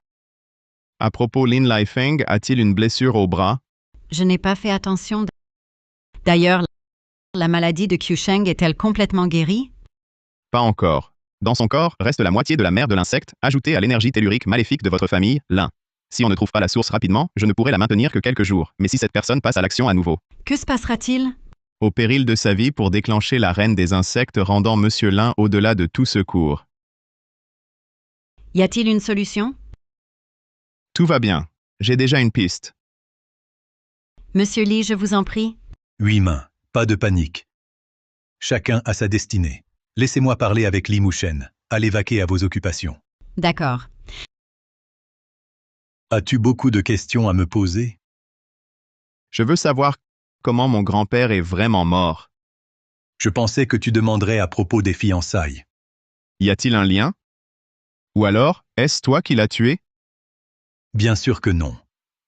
À propos, Lin Laifeng a-t-il une blessure au bras? Je n'ai pas fait attention. D'ailleurs, la maladie de Kusheng est-elle complètement guérie? Pas encore. Dans son corps reste la moitié de la mère de l'insecte, ajoutée à l'énergie tellurique maléfique de votre famille, Lin. Si on ne trouve pas la source rapidement, je ne pourrai la maintenir que quelques jours. Mais si cette personne passe à l'action à nouveau, que se passera-t-il? au péril de sa vie pour déclencher la reine des insectes, rendant Monsieur Lin au-delà de tout secours. Y a-t-il une solution? Tout va bien. J'ai déjà une piste. Monsieur Lee, je vous en prie. 8 mains. Pas de panique. Chacun a sa destinée. Laissez-moi parler avec Li Mushen. Allez vaquer à vos occupations. D'accord. As-tu beaucoup de questions à me poser? Je veux savoir comment mon grand-père est vraiment mort. Je pensais que tu demanderais à propos des fiançailles. Y a-t-il un lien? Ou alors, est-ce toi qui l'as tué? Bien sûr que non.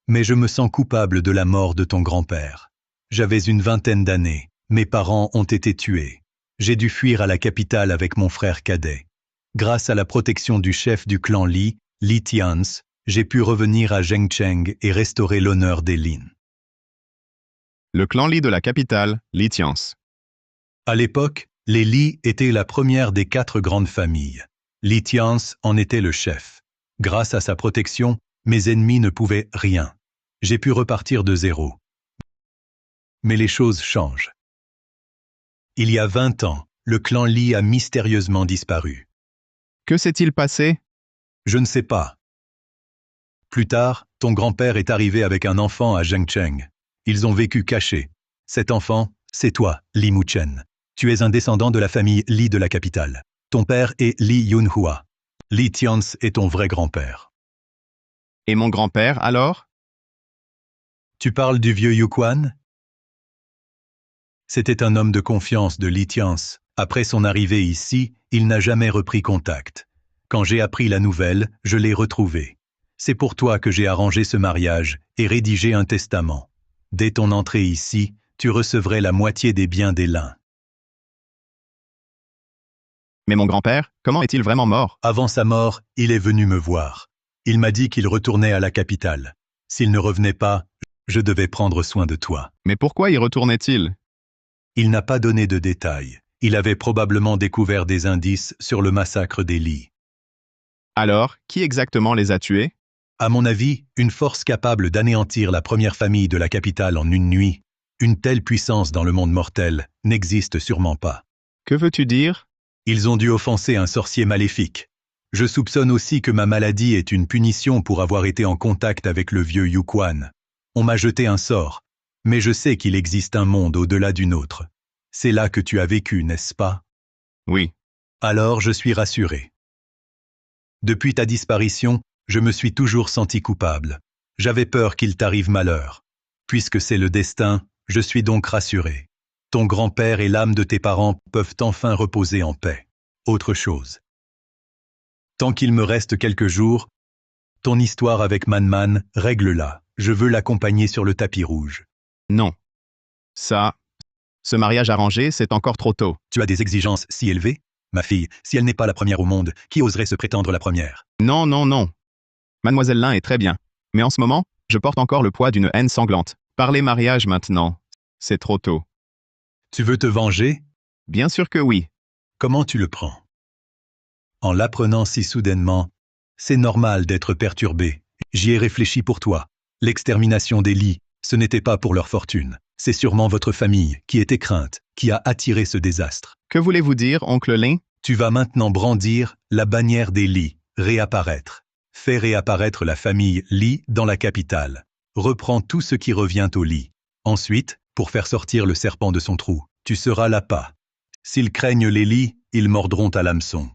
Mais je me sens coupable de la mort de ton grand-père. J'avais une 20aine d'années. Mes parents ont été tués. J'ai dû fuir à la capitale avec mon frère cadet. Grâce à la protection du chef du clan Li, Li Tians, j'ai pu revenir à Zhengcheng et restaurer l'honneur des Lin. Le clan Li de la capitale, Li Tians. À l'époque, les Li étaient la première des 4 grandes familles. Li Tians en était le chef. Grâce à sa protection, mes ennemis ne pouvaient rien. J'ai pu repartir de zéro. Mais les choses changent. Il y a 20 ans, le clan Li a mystérieusement disparu. Que s'est-il passé? Je ne sais pas. Plus tard, ton grand-père est arrivé avec un enfant à Zhengcheng. Ils ont vécu cachés. Cet enfant, c'est toi, Li Muchen. Tu es un descendant de la famille Li de la capitale. Ton père est Li Yunhua. Li Tians est ton vrai grand-père. Et mon grand-père, alors? Tu parles du vieux Yuquan? C'était un homme de confiance de Li Tians. Après son arrivée ici, il n'a jamais repris contact. Quand j'ai appris la nouvelle, je l'ai retrouvé. C'est pour toi que j'ai arrangé ce mariage et rédigé un testament. Dès ton entrée ici, tu recevrais la moitié des biens des Lin. Mais mon grand-père, comment est-il vraiment mort? Avant sa mort, il est venu me voir. Il m'a dit qu'il retournait à la capitale. S'il ne revenait pas, je devais prendre soin de toi. Mais pourquoi y retournait-il? Il n'a pas donné de détails. Il avait probablement découvert des indices sur le massacre des Li. Alors, qui exactement les a tués? À mon avis, une force capable d'anéantir la première famille de la capitale en une nuit, une telle puissance dans le monde mortel, n'existe sûrement pas. Que veux-tu dire? Ils ont dû offenser un sorcier maléfique. Je soupçonne aussi que ma maladie est une punition pour avoir été en contact avec le vieux Yuquan. On m'a jeté un sort, mais je sais qu'il existe un monde au-delà du nôtre. C'est là que tu as vécu, n'est-ce pas? Oui. Alors je suis rassuré. Depuis ta disparition, je me suis toujours senti coupable. J'avais peur qu'il t'arrive malheur. Puisque c'est le destin, je suis donc rassuré. Ton grand-père et l'âme de tes parents peuvent enfin reposer en paix. Autre chose. Tant qu'il me reste quelques jours, ton histoire avec Man, règle-la. Je veux l'accompagner sur le tapis rouge. Non. Ce mariage arrangé, c'est encore trop tôt. Tu as des exigences si élevées? Ma fille, si elle n'est pas la première au monde, qui oserait se prétendre la première? Non, non, non. Mademoiselle Lin est très bien. Mais en ce moment, je porte encore le poids d'une haine sanglante. Parler mariage maintenant, c'est trop tôt. Tu veux te venger? Bien sûr que oui. Comment tu le prends? En l'apprenant si soudainement, c'est normal d'être perturbé. J'y ai réfléchi pour toi. L'extermination des Li, ce n'était pas pour leur fortune. C'est sûrement votre famille qui était crainte, qui a attiré ce désastre. Que voulez-vous dire, oncle Lin? Tu vas maintenant brandir la bannière des Li, réapparaître. Fais réapparaître la famille Li dans la capitale. Reprends tout ce qui revient au Li. Ensuite, pour faire sortir le serpent de son trou, tu seras l'appât. S'ils craignent les Li, ils mordront à l'hameçon.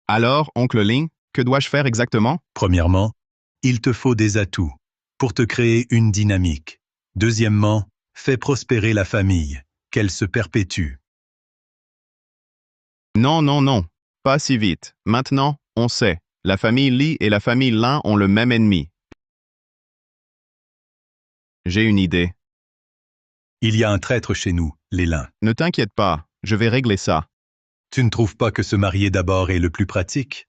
Alors, oncle Ling, que dois-je faire exactement? Premièrement, il te faut des atouts pour te créer une dynamique. Deuxièmement, fais prospérer la famille, qu'elle se perpétue. Non, non, non, pas si vite. Maintenant, on sait. La famille Li et la famille Lin ont le même ennemi. J'ai une idée. Il y a un traître chez nous, les Lin. Ne t'inquiète pas, je vais régler ça. Tu ne trouves pas que se marier d'abord est le plus pratique?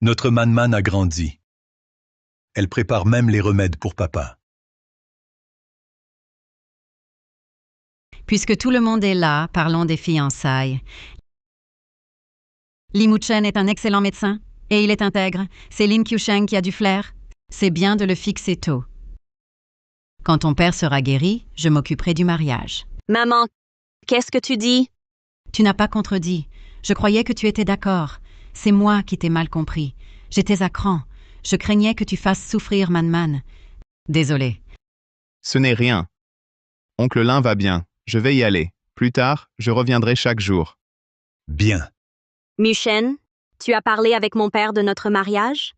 Notre Manman a grandi. Elle prépare même les remèdes pour papa. Puisque tout le monde est là, parlons des fiançailles. Li Muchen est un excellent médecin et il est intègre. C'est Lin Qiusheng qui a du flair. C'est bien de le fixer tôt. Quand ton père sera guéri, je m'occuperai du mariage. Maman, qu'est-ce que tu dis? Tu n'as pas contredit. Je croyais que tu étais d'accord. C'est moi qui t'ai mal compris. J'étais à cran. Je craignais que tu fasses souffrir Manman. Désolé. Ce n'est rien. Oncle Lin va bien. Je vais y aller. Plus tard, je reviendrai chaque jour. Bien. Muchen, tu as parlé avec mon père de notre mariage?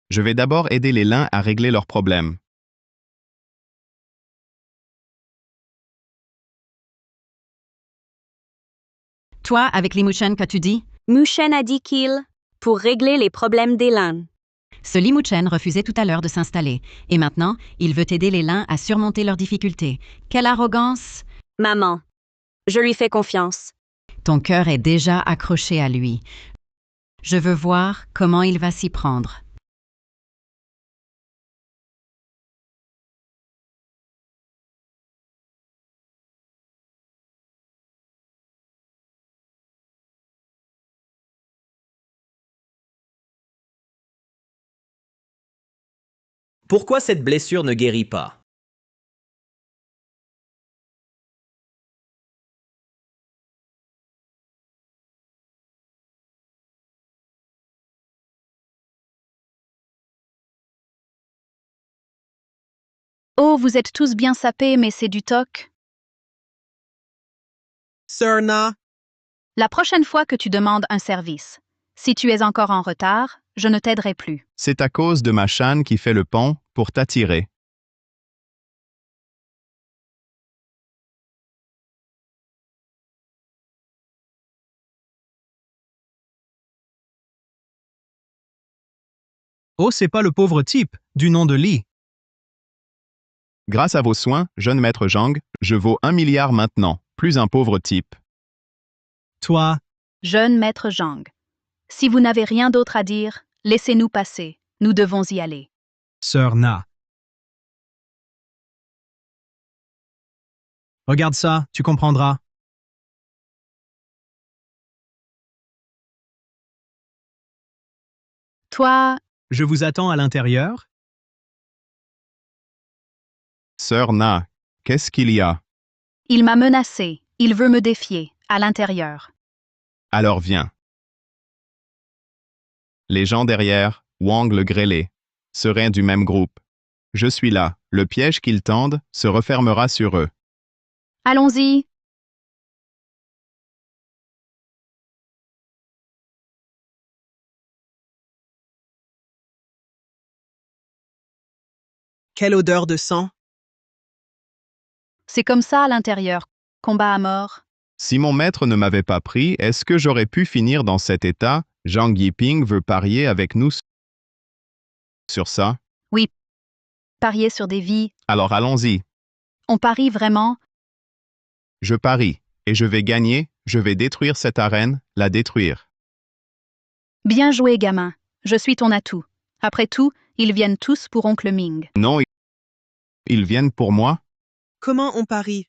Je vais d'abord aider les Lin à régler leurs problèmes. Toi, avec Li Muchen, qu'as-tu dit? Muchen a dit qu'il, pour régler les problèmes des Lin. Ce Li Muchen refusait tout à l'heure de s'installer. Et maintenant, il veut aider les Lin à surmonter leurs difficultés. Quelle arrogance! Maman, je lui fais confiance. Ton cœur est déjà accroché à lui. Je veux voir comment il va s'y prendre. Pourquoi cette blessure ne guérit pas? Oh, vous êtes tous bien sapés, mais c'est du toc. Sœur Na, La prochaine fois que tu demandes un service, si tu es encore en retard, je ne t'aiderai plus. C'est à cause de ma Shan qui fait le pont pour t'attirer. Oh, c'est pas le pauvre type, du nom de Li. Grâce à vos soins, jeune maître Zhang, je vaux 1 milliard maintenant, plus un pauvre type. Toi, Jeune maître Zhang. Si vous n'avez rien d'autre à dire, laissez-nous passer. Nous devons y aller. sœur Na. Regarde ça, tu comprendras. Toi, Je vous attends à l'intérieur. Sœur Na, qu'est-ce qu'il y a? il m'a menacé. Il veut me défier, à l'intérieur. Alors viens. Les gens derrière, Wang le grêlé, seraient du même groupe. Je suis là, le piège qu'ils tendent se refermera sur eux. Allons-y. quelle odeur de sang! C'est comme ça à l'intérieur. Combat à mort. Si mon maître ne m'avait pas pris, est-ce que j'aurais pu finir dans cet état? Zhang Yiping veut parier avec nous sur ça? Oui. Parier sur des vies. Alors allons-y. On parie vraiment? Je parie. Et je vais gagner, je vais détruire cette arène, la détruire. Bien joué, gamin. Je suis ton atout. Après tout, ils viennent tous pour oncle Ming. Non, ils viennent pour moi? Comment on parie?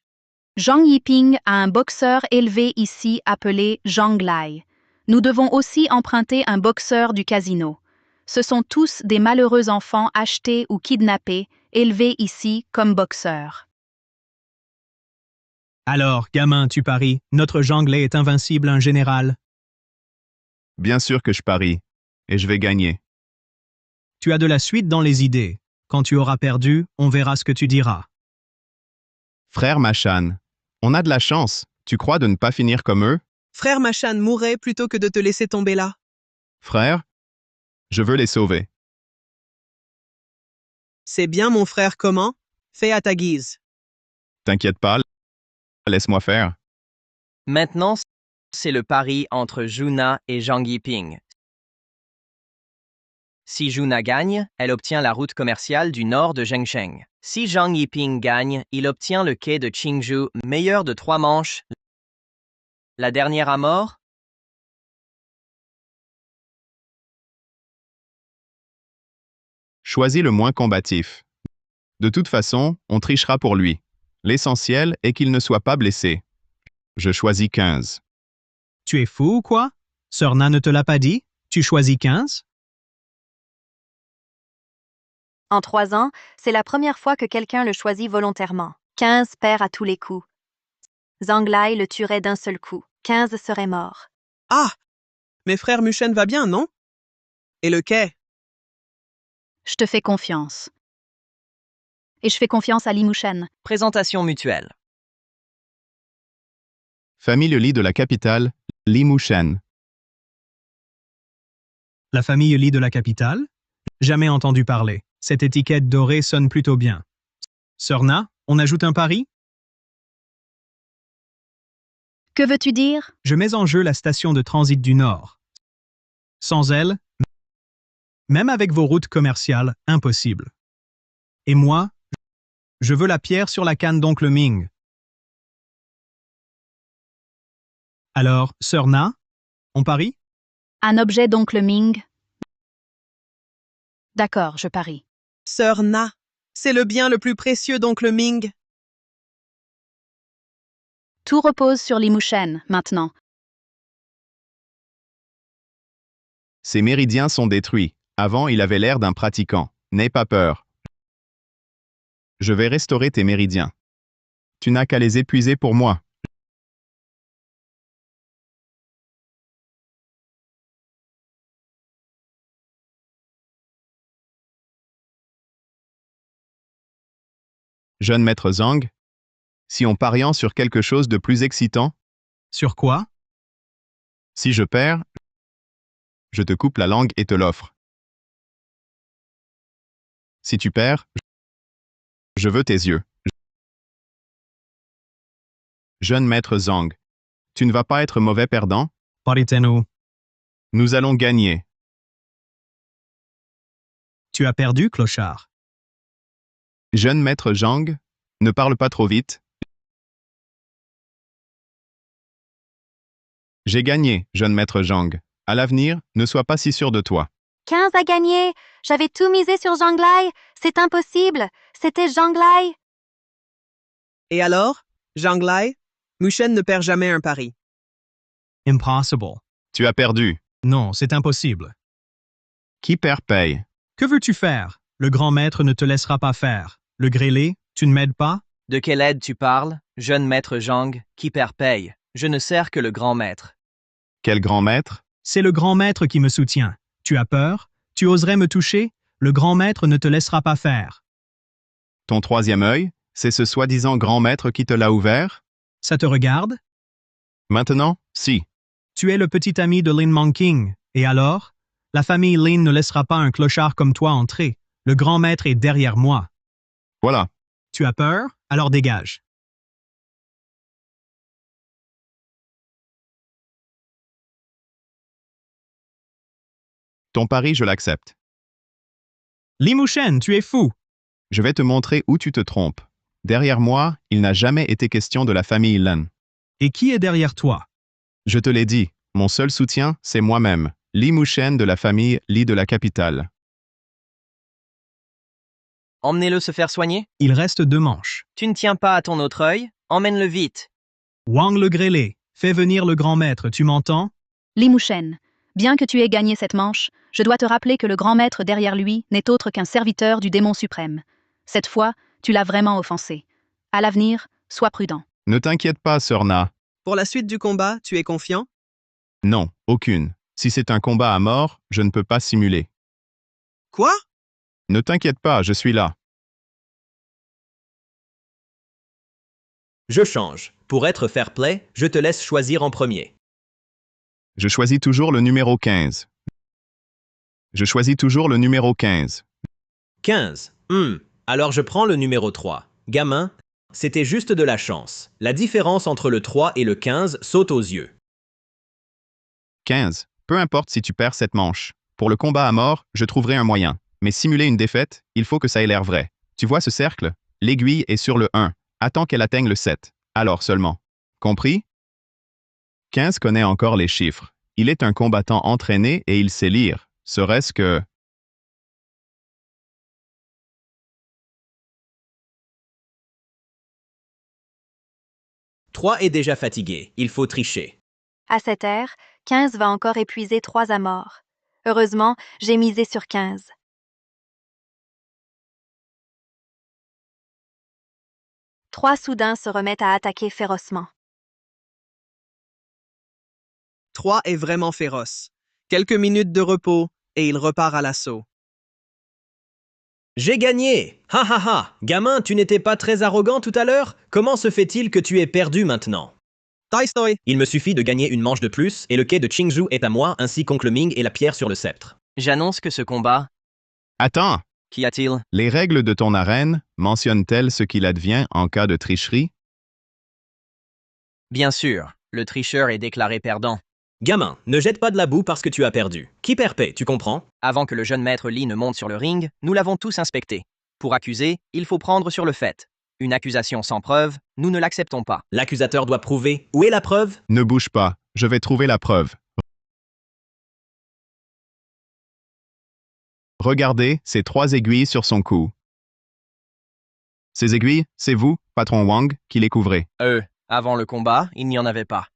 Zhang Yiping a un boxeur élevé ici appelé Zhang Lai. Nous devons aussi emprunter un boxeur du casino. Ce sont tous des malheureux enfants achetés ou kidnappés, élevés ici comme boxeurs. Alors, gamin, tu paries, notre jonglé est invincible, un général. Bien sûr que je parie. Et je vais gagner. Tu as de la suite dans les idées. Quand tu auras perdu, on verra ce que tu diras. Frère Machan, on a de la chance. Tu crois de ne pas finir comme eux? Frère Machan mourrait plutôt que de te laisser tomber là. Frère, je veux les sauver. C'est bien, mon frère, comment? Fais à ta guise. T'inquiète pas, laisse-moi faire. Maintenant, c'est le pari entre Juna et Zhang Yiping. Si Juna gagne, elle obtient la route commerciale du nord de Zhengsheng. Si Zhang Yiping gagne, il obtient le quai de Qingzhou, meilleur de 3 manches. La dernière à mort? Choisis le moins combatif. De toute façon, on trichera pour lui. L'essentiel est qu'il ne soit pas blessé. Je choisis 15. Tu es fou ou quoi? Sœur Na ne te l'a pas dit? Tu choisis 15? En 3 ans, c'est la première fois que quelqu'un le choisit volontairement. 15 perd à tous les coups. Zhang Lai le tuerait d'un seul coup. 15 serait mort. Ah! Mes frères Mushen va bien, non? Et le quai? Je te fais confiance. Et je fais confiance à Li Mushen. Présentation mutuelle. Famille Li de la capitale, Li Mushen. La famille Li de la capitale? Jamais entendu parler. Cette étiquette dorée sonne plutôt bien. Sœur Na, on ajoute un pari? Que veux-tu dire? Je mets en jeu la station de transit du Nord. Sans elle, même avec vos routes commerciales, impossible. Et moi, je veux la pierre sur la canne d'oncle Ming. Alors, Sœur Na, on parie? Un objet d'oncle Ming? D'accord, je parie. Sœur Na, c'est le bien le plus précieux d'oncle Ming. Tout repose sur Li Mushen, maintenant. Ses méridiens sont détruits. Avant, il avait l'air d'un pratiquant. N'aie pas peur. Je vais restaurer tes méridiens. Tu n'as qu'à les épuiser pour moi. Jeune maître Zhang, si on pariant sur quelque chose de plus excitant? Sur quoi? Si je perds, je te coupe la langue et te l'offre. Si tu perds, je veux tes yeux. Jeune maître Zhang, tu ne vas pas être mauvais perdant? Paritenu. Nous allons gagner. Tu as perdu, clochard. Jeune maître Zhang, ne parle pas trop vite. J'ai gagné, jeune maître Zhang. À l'avenir, ne sois pas si sûr de toi. 15 à gagner. J'avais tout misé sur Zhang Lai. C'est impossible. C'était Zhang Lai. Et alors, Zhang Lai, Mushen ne perd jamais un pari. Impossible. Tu as perdu. Non, c'est impossible. Qui perd paye. Que veux-tu faire? Le grand maître ne te laissera pas faire. Le grêlé, tu ne m'aides pas? De quelle aide tu parles, jeune maître Zhang, qui perd paye? Je ne sers que le grand maître. Quel grand maître? C'est le grand maître qui me soutient. Tu as peur? Tu oserais me toucher? Le grand maître ne te laissera pas faire. Ton troisième œil, c'est ce soi-disant grand maître qui te l'a ouvert? Ça te regarde? Maintenant, si. Tu es le petit ami de Lin Mongking. Et alors? La famille Lin ne laissera pas un clochard comme toi entrer. Le grand maître est derrière moi. Voilà. Tu as peur? Alors dégage. Ton pari, je l'accepte. Li Mushen, tu es fou! Je vais te montrer où tu te trompes. Derrière moi, il n'a jamais été question de la famille Lin. Et qui est derrière toi? Je te l'ai dit, mon seul soutien, c'est moi-même, Li Mushen de la famille Li de la capitale. Emmenez-le se faire soigner? Il reste 2 manches. Tu ne tiens pas à ton autre œil? Emmène-le vite. Wang le grêlé, fais venir le grand maître, tu m'entends? Li Mushen, bien que tu aies gagné cette manche, je dois te rappeler que le grand maître derrière lui n'est autre qu'un serviteur du démon suprême. Cette fois, tu l'as vraiment offensé. À l'avenir, sois prudent. Ne t'inquiète pas, Sœur Na. Pour la suite du combat, tu es confiant? Non, aucune. Si c'est un combat à mort, je ne peux pas simuler. Quoi? Ne t'inquiète pas, je suis là. Je change. Pour être fair play, je te laisse choisir en premier. Je choisis toujours le numéro 15. Je choisis toujours le numéro 15. 15. Alors je prends le numéro 3. Gamin, c'était juste de la chance. La différence entre le 3 et le 15 saute aux yeux. 15. Peu importe si tu perds cette manche. Pour le combat à mort, je trouverai un moyen. Mais simuler une défaite, il faut que ça ait l'air vrai. Tu vois ce cercle? L'aiguille est sur le 1. Attends qu'elle atteigne le 7. Alors seulement. Compris? 15 connaît encore les chiffres. Il est un combattant entraîné et il sait lire. Serait-ce que... Trois est déjà fatigué. Il faut tricher. À cette ère, 15 va encore épuiser 3 à mort. Heureusement, j'ai misé sur 15. Trois soudain se remettent à attaquer férocement. 3 est vraiment féroce. Quelques minutes de repos, et il repart à l'assaut. J'ai gagné! Ha ha ha! Gamin, tu n'étais pas très arrogant tout à l'heure? Comment se fait-il que tu aies perdu maintenant? Tolstoy! Il me suffit de gagner une manche de plus, et le quai de Qingzhou est à moi, ainsi qu'oncle Ming et la pierre sur le sceptre. J'annonce que ce combat... Attends! Qu'y a-t-il? Les règles de ton arène mentionnent-elles ce qu'il advient en cas de tricherie? Bien sûr, le tricheur est déclaré perdant. Gamin, ne jette pas de la boue parce que tu as perdu. Qui perd paie, tu comprends? Avant que le jeune maître Li ne monte sur le ring, nous l'avons tous inspecté. Pour accuser, il faut prendre sur le fait. Une accusation sans preuve, nous ne l'acceptons pas. L'accusateur doit prouver. Où est la preuve? Ne bouge pas, je vais trouver la preuve. Regardez ces 3 aiguilles sur son cou. Ces aiguilles, c'est vous, patron Wang, qui les couvrez. Avant le combat, il n'y en avait pas.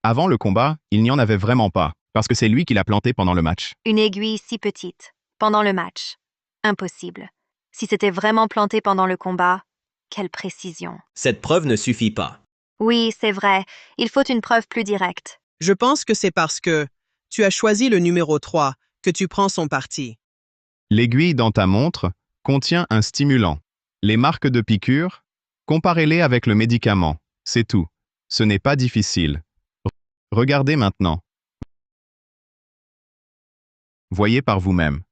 Avant le combat, il n'y en avait vraiment pas, parce que c'est lui qui l'a planté pendant le match. Une aiguille si petite, pendant le match. Impossible. Si c'était vraiment planté pendant le combat, quelle précision. Cette preuve ne suffit pas. Oui, c'est vrai. Il faut une preuve plus directe. Je pense que c'est parce que tu as choisi le numéro 3 que tu prends son parti. L'aiguille dans ta montre contient un stimulant. Les marques de piqûre, comparez-les avec le médicament. C'est tout. Ce n'est pas difficile. Regardez maintenant. Voyez par vous-même.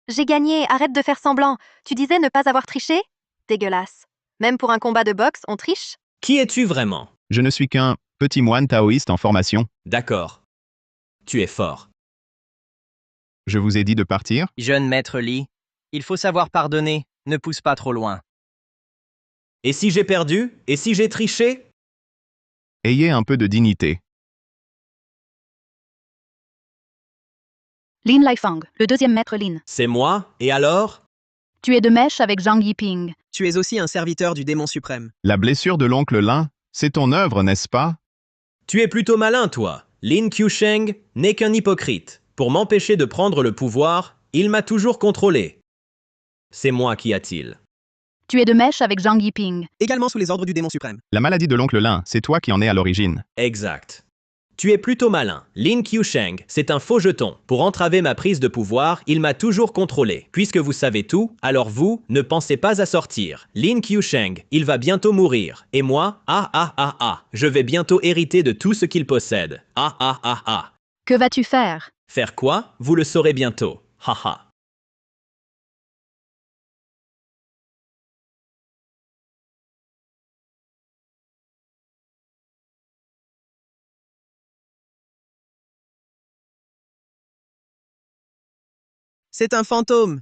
J'ai gagné, arrête de faire semblant. Tu disais ne pas avoir triché? Dégueulasse. Même pour un combat de boxe, on triche? Qui es-tu vraiment? Je ne suis qu'un petit moine taoïste en formation. D'accord. Tu es fort. Je vous ai dit de partir? Jeune maître Li, il faut savoir pardonner, ne pousse pas trop loin. Et si j'ai perdu? Et si j'ai triché? Ayez un peu de dignité. Lin Laifang, le deuxième maître Lin. C'est moi? Et alors? Tu es de mèche avec Zhang Yiping. Tu es aussi un serviteur du démon suprême. La blessure de l'oncle Lin, c'est ton œuvre, n'est-ce pas? Tu es plutôt malin, toi. Lin Qiusheng n'est qu'un hypocrite. Pour m'empêcher de prendre le pouvoir, il m'a toujours contrôlé. C'est moi qui a-t-il. Tu es de mèche avec Zhang Yiping. Également sous les ordres du démon suprême. La maladie de l'oncle Lin, c'est toi qui en es à l'origine. Exact. Tu es plutôt malin. Lin Qiusheng, c'est un faux jeton. Pour entraver ma prise de pouvoir, il m'a toujours contrôlé. Puisque vous savez tout, alors vous, ne pensez pas à sortir. Lin Qiusheng, il va bientôt mourir. Et moi, je vais bientôt hériter de tout ce qu'il possède. Que vas-tu faire? Faire quoi? Vous le saurez bientôt. Haha. C'est un fantôme.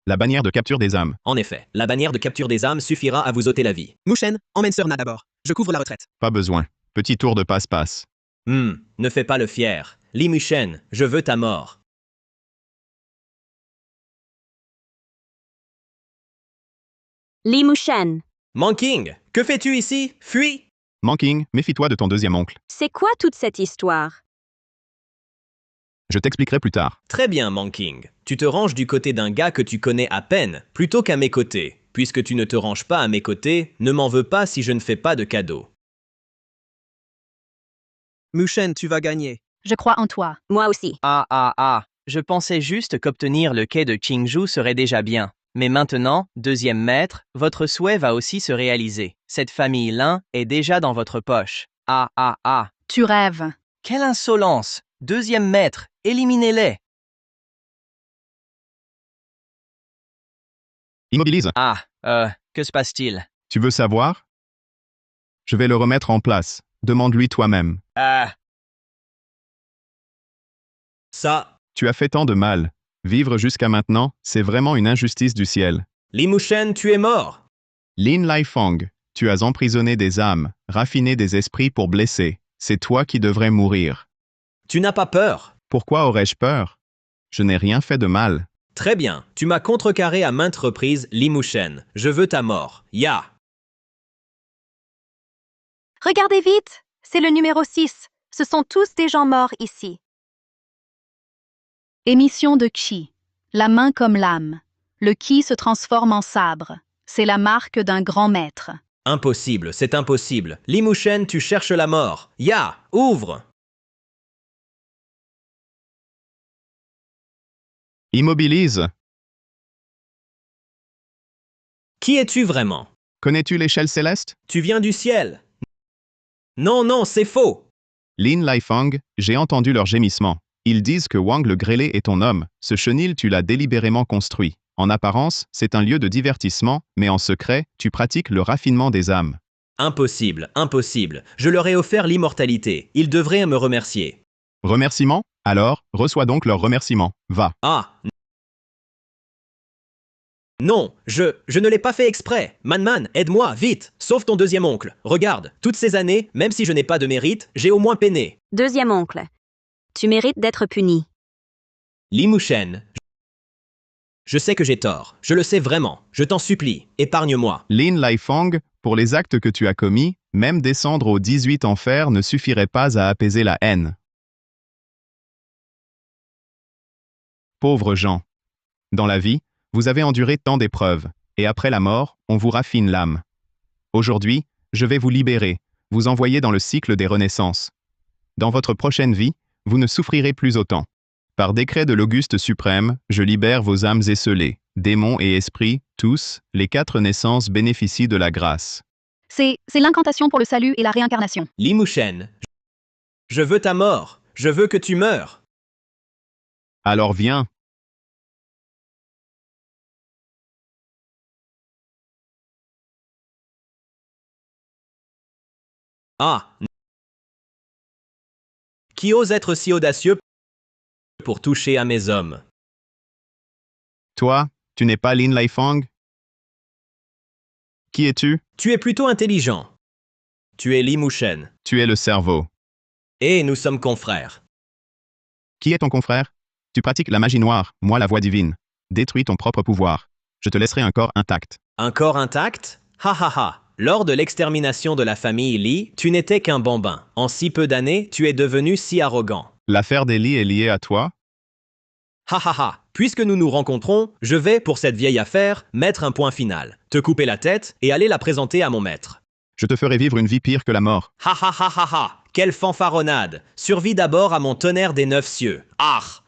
La bannière de capture des âmes. En effet, la bannière de capture des âmes suffira à vous ôter la vie. Mushen, emmène Sœur Na d'abord. Je couvre la retraite. Pas besoin. Petit tour de passe-passe. Ne fais pas le fier. Li Mushen, je veux ta mort. Li Mushen. Manking, que fais-tu ici? Fuis! Manking, méfie-toi de ton deuxième oncle. C'est quoi toute cette histoire? Je t'expliquerai plus tard. Très bien, Manking. Tu te ranges du côté d'un gars que tu connais à peine, plutôt qu'à mes côtés. Puisque tu ne te ranges pas à mes côtés, ne m'en veux pas si je ne fais pas de cadeau. Mushen, tu vas gagner. Je crois en toi. Moi aussi. Je pensais juste qu'obtenir le quai de Qingzhou serait déjà bien. Mais maintenant, deuxième maître, votre souhait va aussi se réaliser. Cette famille Lin est déjà dans votre poche. Tu rêves. Quelle insolence! Deuxième maître, éliminez-les! Immobilise. Que se passe-t-il? Tu veux savoir? Je vais le remettre en place. Demande-lui toi-même. Ça. Tu as fait tant de mal. Vivre jusqu'à maintenant, c'est vraiment une injustice du ciel. Li Mushen, tu es mort! Lin Laifang, tu as emprisonné des âmes, raffiné des esprits pour blesser. C'est toi qui devrais mourir. Tu n'as pas peur? Pourquoi aurais-je peur? Je n'ai rien fait de mal. Très bien, tu m'as contrecarré à maintes reprises, Li Mushen. Je veux ta mort. Ya! Regardez vite, c'est le numéro 6. Ce sont tous des gens morts ici. Émission de Qi. La main comme l'âme. Le Qi se transforme en sabre. C'est la marque d'un grand maître. Impossible, c'est impossible. Li Mushen, tu cherches la mort. Ya! Ouvre! Immobilise. Qui es-tu vraiment? Connais-tu l'échelle céleste? Tu viens du ciel. Non, c'est faux. Lin Laifang, j'ai entendu leurs gémissements. Ils disent que Wang le grêlé est ton homme. Ce chenil, tu l'as délibérément construit. En apparence, c'est un lieu de divertissement, mais en secret, tu pratiques le raffinement des âmes. Impossible, impossible. Je leur ai offert l'immortalité. Ils devraient me remercier. Remerciements? Alors, reçois donc leurs remerciements. Va. Non, je ne l'ai pas fait exprès. Man, aide-moi, vite. Sauve ton deuxième oncle. Regarde, toutes ces années, même si je n'ai pas de mérite, j'ai au moins peiné. Deuxième oncle. Tu mérites d'être puni. Li Mushen, je sais que j'ai tort. Je le sais vraiment. Je t'en supplie, épargne-moi. Lin Laifang, pour les actes que tu as commis, même descendre aux 18 enfers ne suffirait pas à apaiser la haine. Pauvres gens. Dans la vie, vous avez enduré tant d'épreuves, et après la mort, on vous raffine l'âme. Aujourd'hui, je vais vous libérer, vous envoyer dans le cycle des renaissances. Dans votre prochaine vie, vous ne souffrirez plus autant. Par décret de l'Auguste suprême, je libère vos âmes esseulées, démons et esprits, tous, les 4 naissances bénéficient de la grâce. C'est l'incantation pour le salut et la réincarnation. Li Mushen, je veux ta mort. Je veux que tu meures. Alors viens. Qui ose être si audacieux pour toucher à mes hommes? Toi, tu n'es pas Lin Laifang? Qui es-tu? Tu es plutôt intelligent. Tu es Li Mushen. Tu es le cerveau. Et nous sommes confrères. Qui est ton confrère? Tu pratiques la magie noire, moi la voix divine. Détruis ton propre pouvoir. Je te laisserai un corps intact. Un corps intact? Ha. Lors de l'extermination de la famille Li, tu n'étais qu'un bambin. En si peu d'années, tu es devenu si arrogant. L'affaire des Li est liée à toi? Ha. Puisque nous nous rencontrons, je vais, pour cette vieille affaire, mettre un point final. Te couper la tête et aller la présenter à mon maître. Je te ferai vivre une vie pire que la mort. Ha. Quelle fanfaronnade. Survis d'abord à mon tonnerre des 9 cieux. Ha.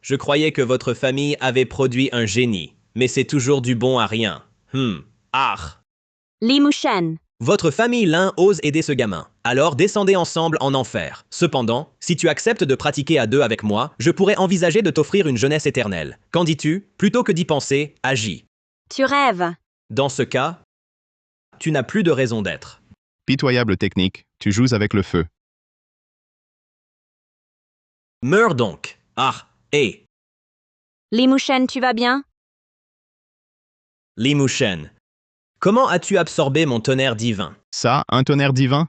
Je croyais que votre famille avait produit un génie. Mais c'est toujours du bon à rien. Li Mushen. Votre famille Lin ose aider ce gamin. Alors descendez ensemble en enfer. Cependant, si tu acceptes de pratiquer à 2 avec moi, je pourrais envisager de t'offrir une jeunesse éternelle. Qu'en dis-tu? Plutôt que d'y penser, agis. Tu rêves. Dans ce cas, tu n'as plus de raison d'être. Pitoyable technique, tu joues avec le feu. Meurs donc. Li Mushen, tu vas bien? Li Mushen, comment as-tu absorbé mon tonnerre divin? Ça, un tonnerre divin?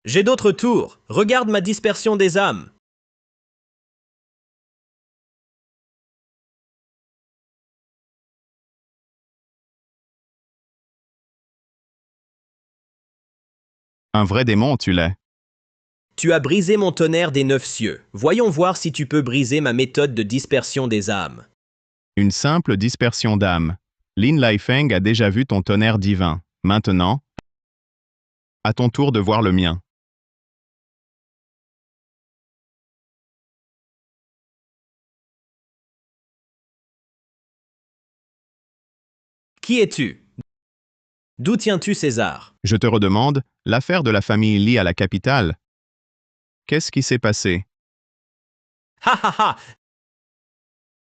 J'ai d'autres tours. Regarde ma dispersion des âmes. Un vrai démon, tu l'es. Tu as brisé mon tonnerre des 9 cieux. Voyons voir si tu peux briser ma méthode de dispersion des âmes. Une simple dispersion d'âme. Lin Laifeng a déjà vu ton tonnerre divin. Maintenant, à ton tour de voir le mien. Qui es-tu? D'où tiens-tu César? Je te redemande, l'affaire de la famille Li à la capitale. Qu'est-ce qui s'est passé? Ha ha ha!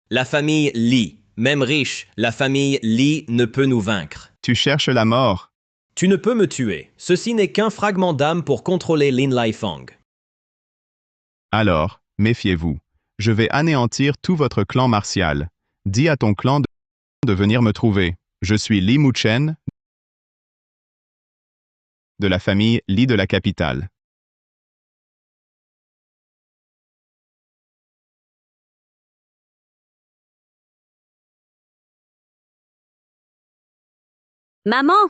La famille Li, même riche, la famille Li ne peut nous vaincre. Tu cherches la mort. Tu ne peux me tuer. Ceci n'est qu'un fragment d'âme pour contrôler Lin Laifeng. Alors, méfiez-vous. Je vais anéantir tout votre clan martial. Dis à ton clan de venir me trouver. Je suis Li Muchen, de la famille Li de la capitale. Maman!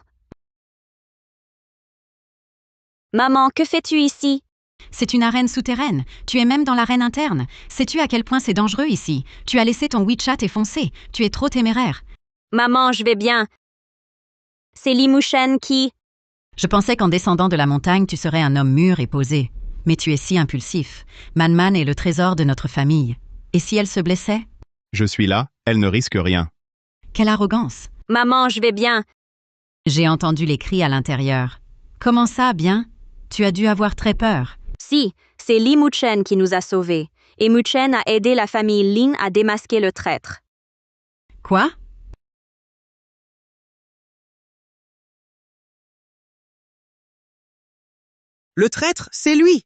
Maman, que fais-tu ici? C'est une arène souterraine. Tu es même dans l'arène interne. Sais-tu à quel point c'est dangereux ici? Tu as laissé ton WeChat et foncé. Tu es trop téméraire. Maman, je vais bien. C'est Li Muchen qui... Je pensais qu'en descendant de la montagne, tu serais un homme mûr et posé. Mais tu es si impulsif. Man est le trésor de notre famille. Et si elle se blessait? Je suis là, elle ne risque rien. Quelle arrogance! Maman, je vais bien. J'ai entendu les cris à l'intérieur. Comment ça, bien? Tu as dû avoir très peur. Si, c'est Li Muchen qui nous a sauvés. Et Muchen a aidé la famille Lin à démasquer le traître. Quoi? Le traître, c'est lui.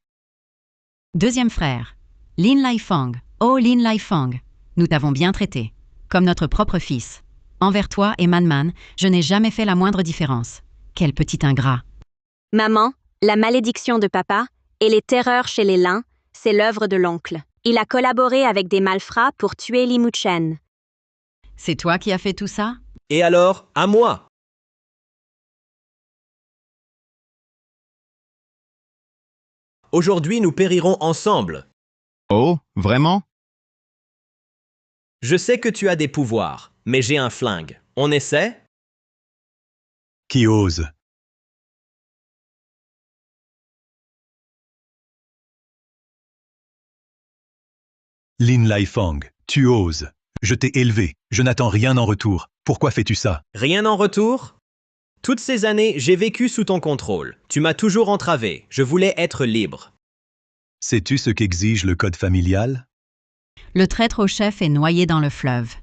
Deuxième frère. Lin Laifeng. Oh Lin Laifeng. Nous t'avons bien traité. Comme notre propre fils. Envers toi et Man, je n'ai jamais fait la moindre différence. Quel petit ingrat. Maman, la malédiction de papa et les terreurs chez les Lin, c'est l'œuvre de l'oncle. Il a collaboré avec des malfrats pour tuer Li Muchen. C'est toi qui as fait tout ça? Et alors, à moi! Aujourd'hui, nous périrons ensemble. Oh, vraiment? Je sais que tu as des pouvoirs, mais j'ai un flingue. On essaie? Qui ose? Lin Laifeng, tu oses. Je t'ai élevé. Je n'attends rien en retour. Pourquoi fais-tu ça? Rien en retour? Toutes ces années, j'ai vécu sous ton contrôle. Tu m'as toujours entravé. Je voulais être libre. Sais-tu ce qu'exige le code familial? Le traître au chef est noyé dans le fleuve.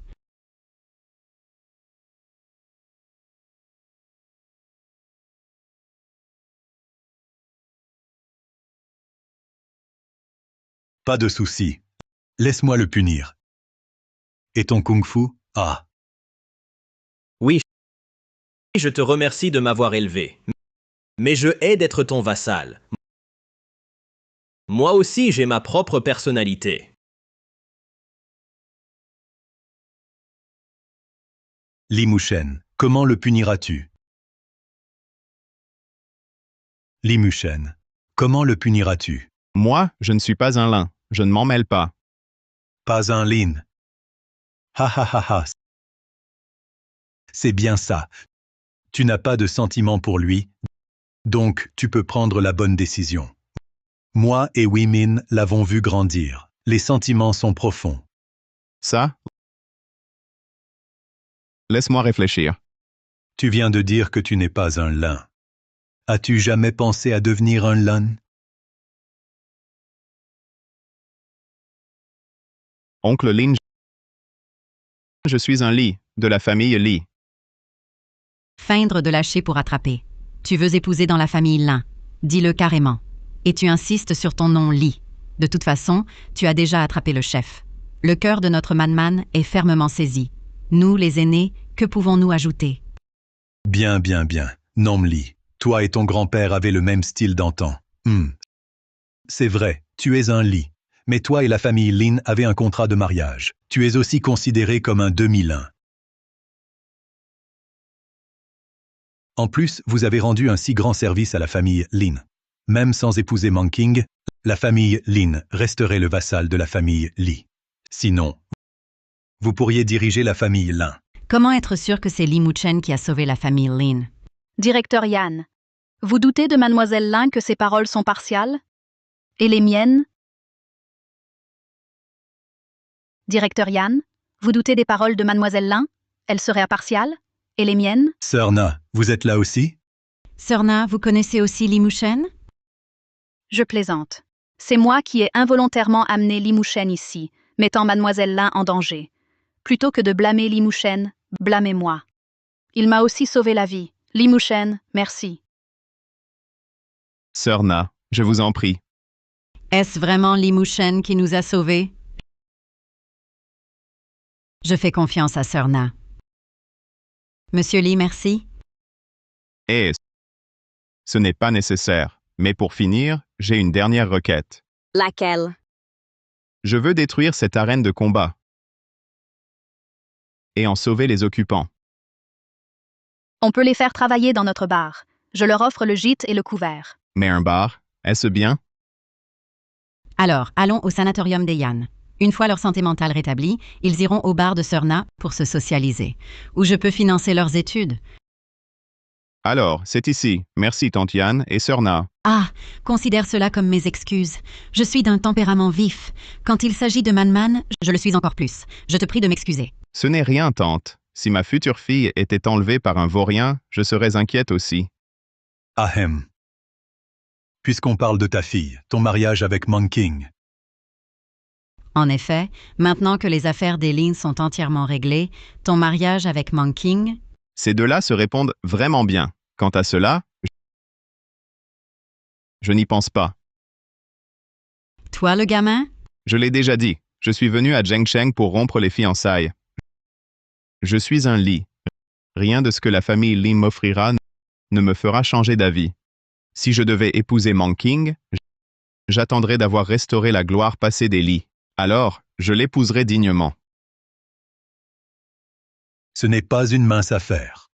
Pas de souci. Laisse-moi le punir. Et ton kung-fu? Ah. Oui, je te remercie de m'avoir élevé. Mais je hais d'être ton vassal. Moi aussi, j'ai ma propre personnalité. Li Muchen, comment le puniras-tu? Li Muchen, comment le puniras-tu? Moi, je ne suis pas un lin. Je ne m'en mêle pas. Pas un Lin. Ha ha ha ha. C'est bien ça. Tu n'as pas de sentiment pour lui, donc tu peux prendre la bonne décision. Moi et Wimin l'avons vu grandir. Les sentiments sont profonds. Ça? Laisse-moi réfléchir. Tu viens de dire que tu n'es pas un lin. As-tu jamais pensé à devenir un lin? Oncle Lin, je suis un Li, de la famille Li. Feindre de lâcher pour attraper. Tu veux épouser dans la famille Lin. Dis-le carrément. Et tu insistes sur ton nom Li. De toute façon, tu as déjà attrapé le chef. Le cœur de notre Man est fermement saisi. Nous, les aînés, que pouvons-nous ajouter? Bien, bien, bien. Nom Li, toi et ton grand-père avaient le même style d'antan. C'est vrai, tu es un Li. Mais toi et la famille Lin avaient un contrat de mariage. Tu es aussi considéré comme un demi-lin. En plus, vous avez rendu un si grand service à la famille Lin. Même sans épouser Manking, la famille Lin resterait le vassal de la famille Li. Sinon, Vous pourriez diriger la famille Lin. Comment être sûr que c'est Li Muchen qui a sauvé la famille Lin? Directeur Yan, vous doutez de mademoiselle Lin que ses paroles sont partiales? Et les miennes? Directeur Yan, vous doutez des paroles de mademoiselle Lin? Elles seraient impartiales? Et les miennes? Sœur Na, vous êtes là aussi? Sœur Na, vous connaissez aussi Li Muchen? Je plaisante. C'est moi qui ai involontairement amené Li Muchen ici, mettant mademoiselle Lin en danger. Plutôt que de blâmer Li Muchen, blâmez-moi. Il m'a aussi sauvé la vie. Li Muchen, merci. Sœur Na, je vous en prie. Est-ce vraiment Li Muchen qui nous a sauvés? Je fais confiance à Sœur Na. Monsieur Li, merci. Et ce n'est pas nécessaire. Mais pour finir, j'ai une dernière requête. Laquelle? Je veux détruire cette arène de combat et en sauver les occupants. On peut les faire travailler dans notre bar. Je leur offre le gîte et le couvert. Mais un bar, est-ce bien? Alors, allons au sanatorium des Yan. Une fois leur santé mentale rétablie, ils iront au bar de Sœur Na pour se socialiser. Où je peux financer leurs études. Alors, c'est ici. Merci Tante Yan et Sœur Na. Ah, considère cela comme mes excuses. Je suis d'un tempérament vif. Quand il s'agit de Man, je le suis encore plus. Je te prie de m'excuser. Ce n'est rien, tante. Si ma future fille était enlevée par un vaurien, je serais inquiète aussi. Ahem. Puisqu'on parle de ta fille, ton mariage avec Manking. En effet, maintenant que les affaires des lignes sont entièrement réglées, ton mariage avec Manking... Ces deux-là se répondent vraiment bien. Quant à cela, je n'y pense pas. Toi, le gamin? Je l'ai déjà dit. Je suis venu à Zhengsheng pour rompre les fiançailles. Je suis un Li. Rien de ce que la famille Li m'offrira ne me fera changer d'avis. Si je devais épouser Manking, j'attendrais d'avoir restauré la gloire passée des Li. Alors, je l'épouserai dignement. Ce n'est pas une mince affaire.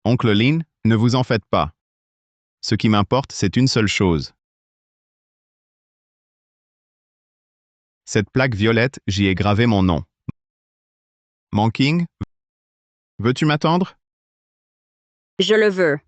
Oncle Lin, ne vous en faites pas. Ce qui m'importe, c'est une seule chose. Cette plaque violette, j'y ai gravé mon nom. Manking, veux-tu m'attendre? Je le veux.